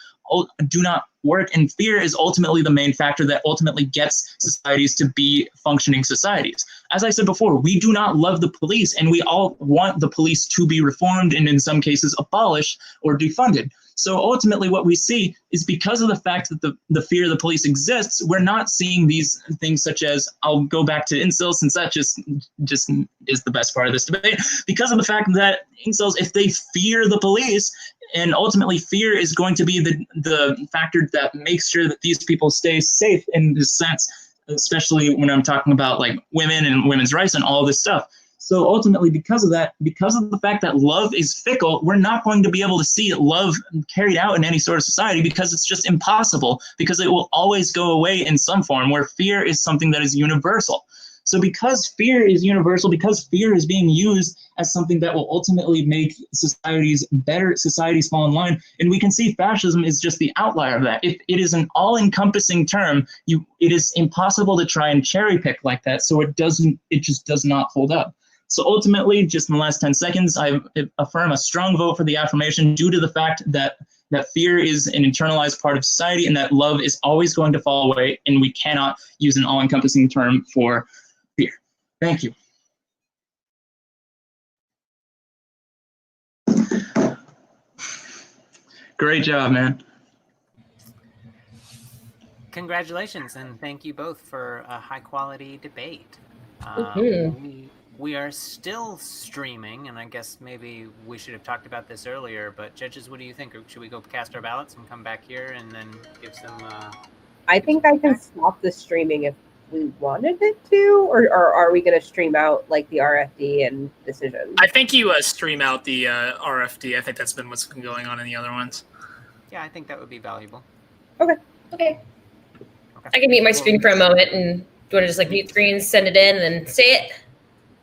do not work, and fear is ultimately the main factor that ultimately gets societies to be functioning societies. As I said before, we do not love the police, and we all want the police to be reformed and in some cases abolished or defunded. So ultimately what we see is, because of the fact that the fear of the police exists, we're not seeing these things such as, I'll go back to incels since that just is the best part of this debate, because of the fact that incels, if they fear the police, and ultimately fear is going to be the factor that makes sure that these people stay safe in this sense, especially when I'm talking about like women and women's rights and all this stuff. So ultimately, because of that, because of the fact that love is fickle, we're not going to be able to see love carried out in any sort of society, because it's just impossible, because it will always go away in some form, where fear is something that is universal. So because fear is universal, because fear is being used as something that will ultimately make societies better, societies fall in line, and we can see fascism is just the outlier of that. If it is an all-encompassing term, it is impossible to try and cherry pick like that, so it just does not hold up. So ultimately, just in the last 10 seconds, I affirm a strong vote for the affirmation due to the fact that fear is an internalized part of society, and that love is always going to fall away, and we cannot use an all-encompassing term for fear. Thank you. Great job, man. Congratulations, and thank you both for a high-quality debate. We are still streaming, and I guess maybe we should have talked about this earlier, but judges, what do you think? Should we go cast our ballots and come back here and then give some... I think I can stop the streaming if we wanted it to, or are we going to stream out like the RFD and decision? I think you stream out the RFD. I think that's been what's been going on in the other ones. Yeah, I think that would be valuable. Okay. I can mute my screen for a moment, and do you want to just like mute screen, send it in, and then say it?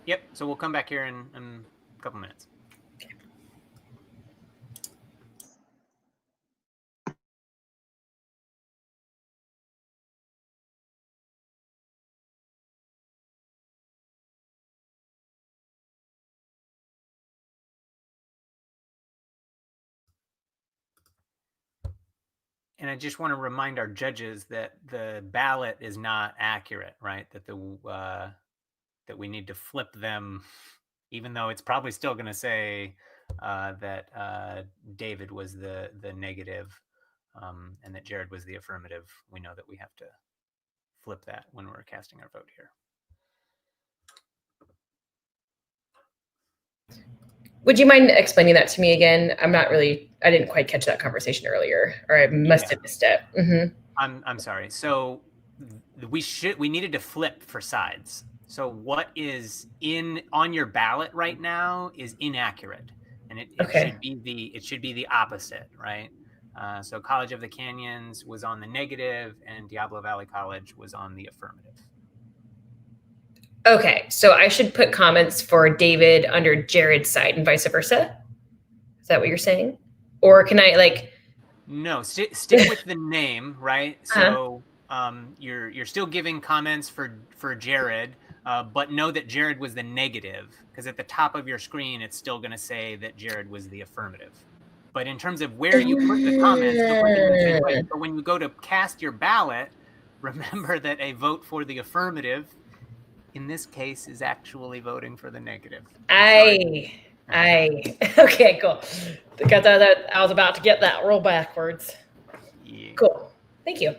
Yep, so we'll come back here in a couple minutes. And I just want to remind our judges that the ballot is not accurate, right? That we need to flip them, even though it's probably still going to say that David was the negative, and that Jared was the affirmative. We know that we have to flip that when we're casting our vote here. Would you mind explaining that to me again? I didn't quite catch that conversation earlier, or I must have missed it. Mm-hmm. I'm sorry. So we needed to flip for sides. So what is on your ballot right now is inaccurate, and it should be the opposite, right? So College of the Canyons was on the negative, and Diablo Valley College was on the affirmative. Okay, so I should put comments for David under Jared's side and vice versa? Is that what you're saying? Or can I No, stick with the name, right? So you're still giving comments for Jared, but know that Jared was the negative, because at the top of your screen, it's still going to say that Jared was the affirmative. But in terms of where you put the comments, they'll put them in the same way. But when you go to cast your ballot, remember that a vote for the affirmative, in this case, is actually voting for the negative. Okay, cool. Because I was about to get that roll backwards. Yeah. Cool. Thank you.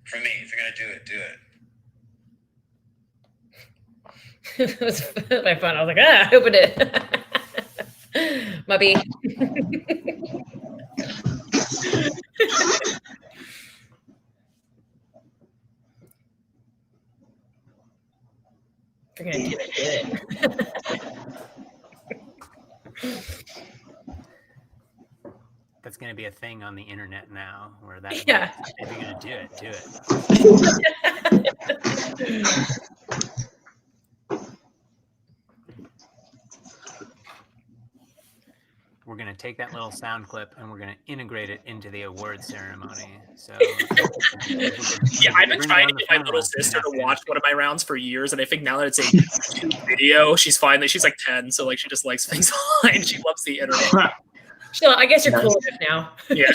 For me, if you're gonna do it, do it. It was my phone. I was like, I opened it. Mubby. If you're gonna do it, do it. That's going to be a thing on the internet now, where that Yeah. if you're going to do it, do it. We're going to take that little sound clip and we're going to integrate it into the award ceremony. So yeah, I've been trying to get my little sister to watch one of my rounds for years, and I think now that it's a YouTube video, she's like 10, so like she just likes things online. She loves the internet. Sheila, I guess you're cool enough now. Yeah.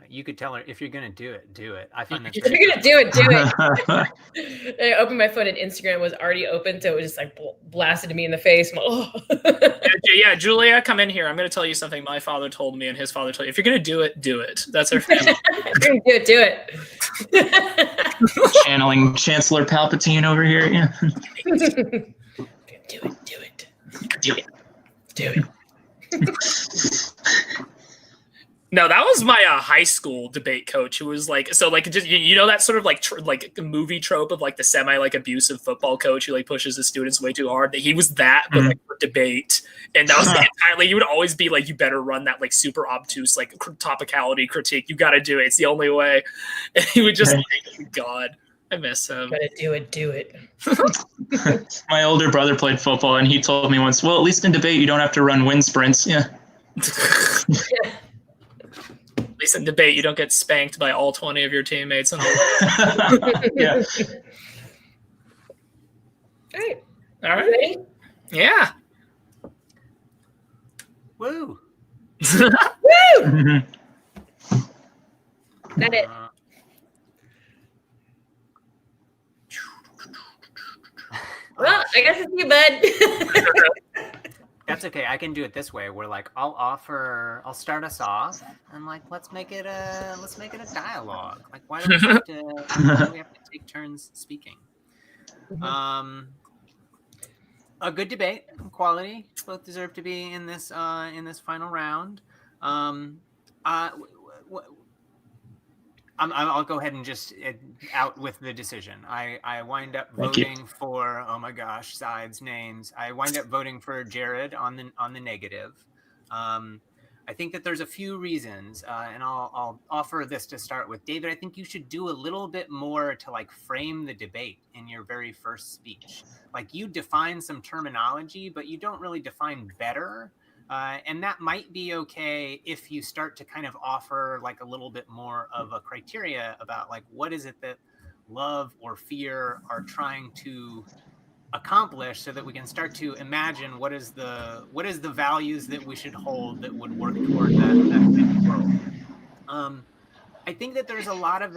You could tell her, if you're going to do it, do it. I find that's If you're going to do it, do it. I opened my phone and Instagram was already open, so it was just like blasted me in the face. I'm like, oh. Yeah, Julia, come in here. I'm going to tell you something my father told me and his father told you. If you're going to do it, do it. That's our family. If you're going to do it, do it. Channeling Chancellor Palpatine over here. Yeah. Do it. Do it. Do it. No, that was my high school debate coach who was like, so like, just, you know, that sort of like like movie trope of like the semi like abusive football coach who like pushes his students way too hard. That he was that, but like for debate, and that was the entire, like, you would always be like, you better run that like super obtuse like topicality critique. You got to do it. It's the only way. And he would just like, God, I miss him. Gotta do it. My older brother played football, and he told me once, well, at least in debate, you don't have to run wind sprints. Yeah. Yeah. At least in debate, you don't get spanked by all 20 of your teammates. And Yeah. All right. Ready? Yeah. Woo! Woo! Got it. Well, I guess it's you, bud. That's okay. I can do it this way. Where like I'll start us off, and like let's make it a dialogue. Like why do we have to take turns speaking? A good debate, quality. Both deserve to be in this final round. I'll go ahead and just out with the decision. I wind up voting for, oh my gosh, sides, names. I wind up voting for Jared on the negative. I think that there's a few reasons, and I'll offer this to start with. David, I think you should do a little bit more to like frame the debate in your very first speech. Like you define some terminology, but you don't really define better. And that might be okay if you start to kind of offer like a little bit more of a criteria about like what is it that love or fear are trying to accomplish, so that we can start to imagine what is the values that we should hold that would work toward that world. I think that there's a lot of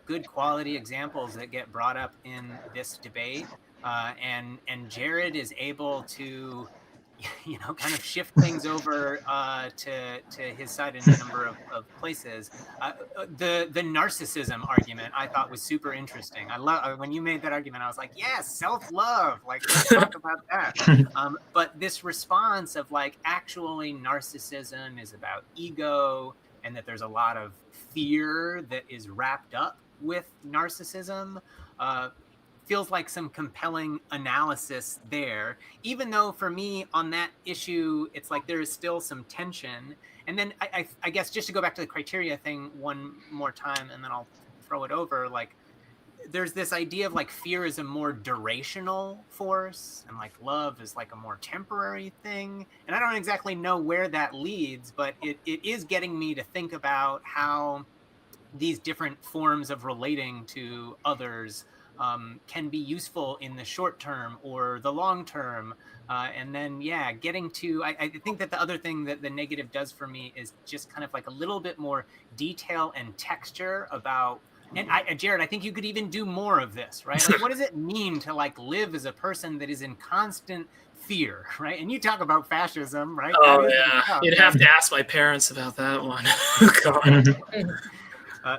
good quality examples that get brought up in this debate, and Jared is able to, you know, kind of shift things over to his side in a number of places. The narcissism argument I thought was super interesting. I love when you made that argument. I was like, yes, self-love. Like, let's talk about that. But this response of like, actually, narcissism is about ego, and that there's a lot of fear that is wrapped up with narcissism. Feels like some compelling analysis there, even though for me on that issue, it's like there is still some tension. And then I guess just to go back to the criteria thing one more time, and then I'll throw it over, like there's this idea of like fear is a more durational force, and like love is like a more temporary thing. And I don't exactly know where that leads, but it is getting me to think about how these different forms of relating to others can be useful in the short term or the long term. And then, yeah, getting to, I think that the other thing that the negative does for me is just kind of like a little bit more detail and texture about, and Jared, I think you could even do more of this, right? Like, what does it mean to like live as a person that is in constant fear, right? And you talk about fascism, right? Oh, yeah. You'd have to ask my parents about that one. God.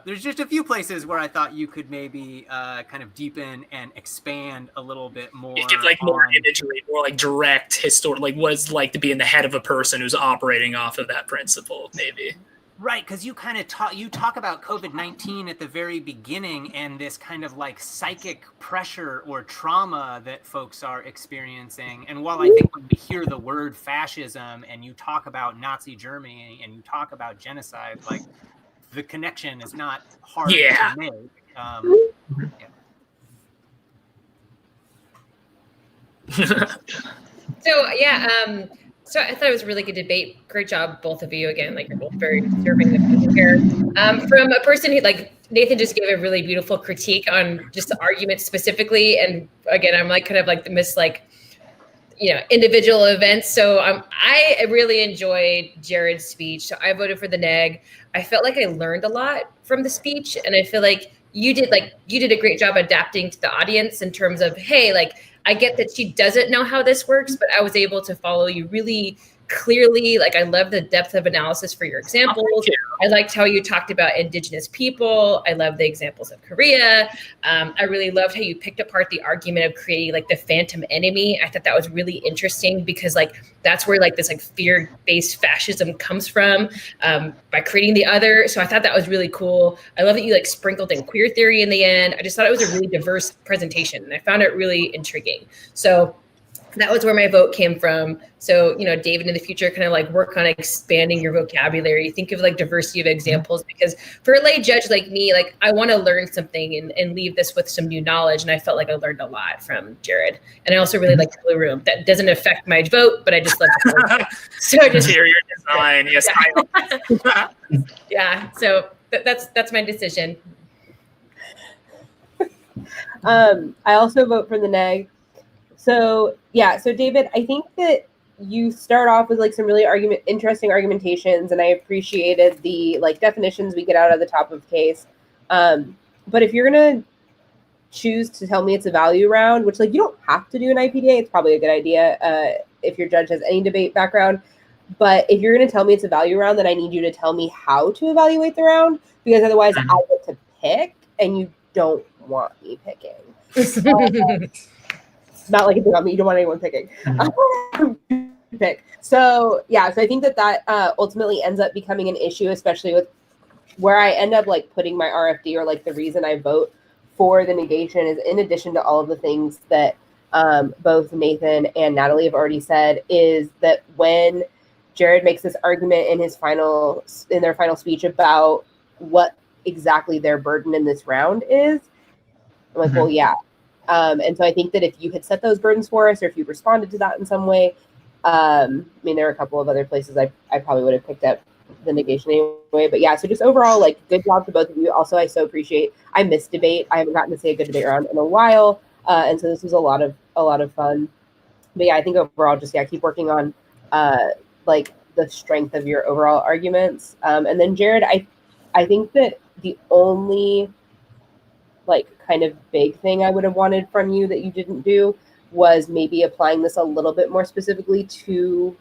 There's just a few places where I thought you could maybe kind of deepen and expand a little bit more. You give like more imagery, more like direct historic, like what it's like to be in the head of a person who's operating off of that principle, maybe. Right, because you kind of talk about COVID-19 at the very beginning and this kind of like psychic pressure or trauma that folks are experiencing. And while I think when we hear the word fascism and you talk about Nazi Germany and you talk about genocide, like the connection is not hard to make. So I thought it was a really good debate. Great job, both of you. Again, like you're both very deserving of being here. From a person who, like Nathan just gave a really beautiful critique on just the argument specifically. And again, I'm like kind of like the individual events. So I really enjoyed Jared's speech. So I voted for the neg. I felt like I learned a lot from the speech, and I feel like you did a great job adapting to the audience in terms of, hey, like I get that she doesn't know how this works, but I was able to follow you really clearly. Like, I love the depth of analysis for your examples. I liked how you talked about indigenous people. I love the examples of Korea. I really loved how you picked apart the argument of creating like the phantom enemy. I thought that was really interesting because like that's where like this like fear-based fascism comes from, by creating the other. So I thought that was really cool. I love that you like sprinkled in queer theory in the end. I just thought it was a really diverse presentation and I found it really intriguing. So that was where my vote came from. So, you know, David, in the future, kind of like work on expanding your vocabulary. Think of like diversity of examples, because for a lay judge like me, like I want to learn something and leave this with some new knowledge. And I felt like I learned a lot from Jared. And I also really like the Blue Room. That doesn't affect my vote, but I just love the So I just interior design. Yes. Yeah. Yeah. So that's my decision. I also vote for the neg. So yeah, so David, I think that you start off with like some really interesting argumentations, and I appreciated the like definitions we get out of the top of case. But if you're gonna choose to tell me it's a value round, which like you don't have to do an IPDA, it's probably a good idea if your judge has any debate background. But if you're gonna tell me it's a value round, then I need you to tell me how to evaluate the round, because otherwise I get to pick, and you don't want me picking. Not like it's about me. You don't want anyone picking. Pick. So yeah, so I think that ultimately ends up becoming an issue, especially with where I end up like putting my RFD, or like the reason I vote for the negation is, in addition to all of the things that both Nathan and Natalie have already said, is that when Jared makes this argument in their final speech about what exactly their burden in this round is, I'm like, well, yeah. And so I think that if you had set those burdens for us, or if you responded to that in some way, I mean, there are a couple of other places I probably would have picked up the negation anyway. But yeah, so just overall, like, good job to both of you. Also, I so appreciate, I miss debate. I haven't gotten to say a good debate round in a while. And so this was a lot of fun. But yeah, I think overall, just, yeah, keep working on like the strength of your overall arguments. And then Jared, I think that the only like kind of big thing I would have wanted from you that you didn't do was maybe applying this a little bit more specifically to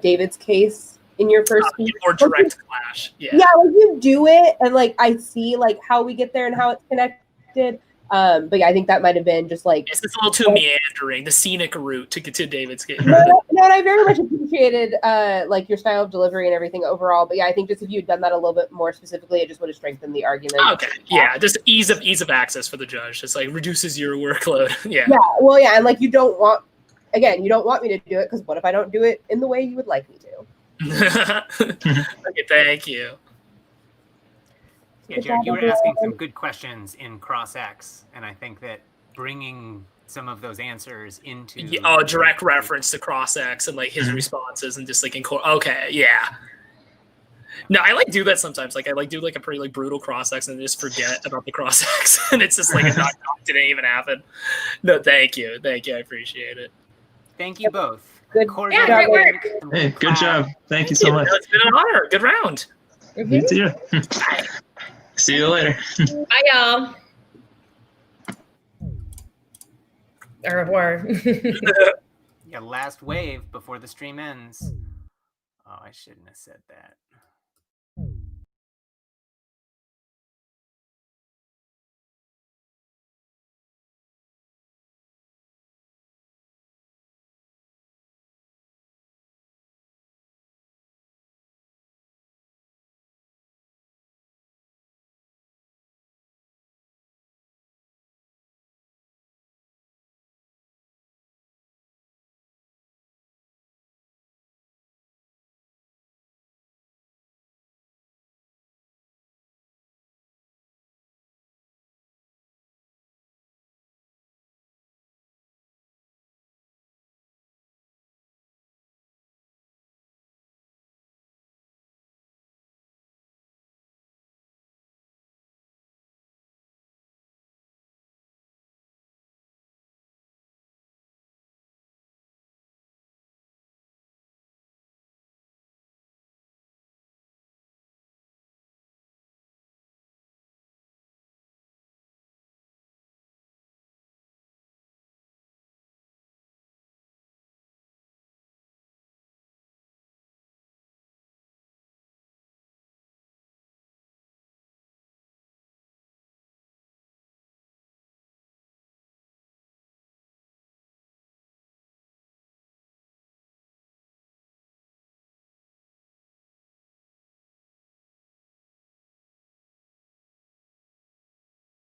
David's case in your first speech. More direct clash. Yeah, like you do it, and like I see like how we get there and how it's connected. But yeah, I think that might have been just like, it's a little too meandering, the scenic route to get to David's case. No, and I very much appreciated like your style of delivery and everything overall. But yeah, I think just if you had done that a little bit more specifically, it just would have strengthened the argument. Okay, yeah, just ease of access for the judge. Just like reduces your workload. Yeah. Yeah, well, yeah, and like you don't want me to do it, because what if I don't do it in the way you would like me to? Okay, thank you. Yeah, Jared, you were asking some good questions in Cross-X, and I think that bringing some of those answers into direct reference to Cross-X and like his responses, and just like okay, yeah. No, I like do that sometimes. Like I like do like a pretty like brutal Cross-X and just forget about the Cross-X, and it's just like it didn't even happen. No, thank you, I appreciate it. Thank you both. Good. Yeah, great work. Hey, good job. Thank you so much. It's been an honor. Good round. You too. See you later. Bye, y'all. Au revoir. Yeah, last wave before the stream ends. Oh, I shouldn't have said that.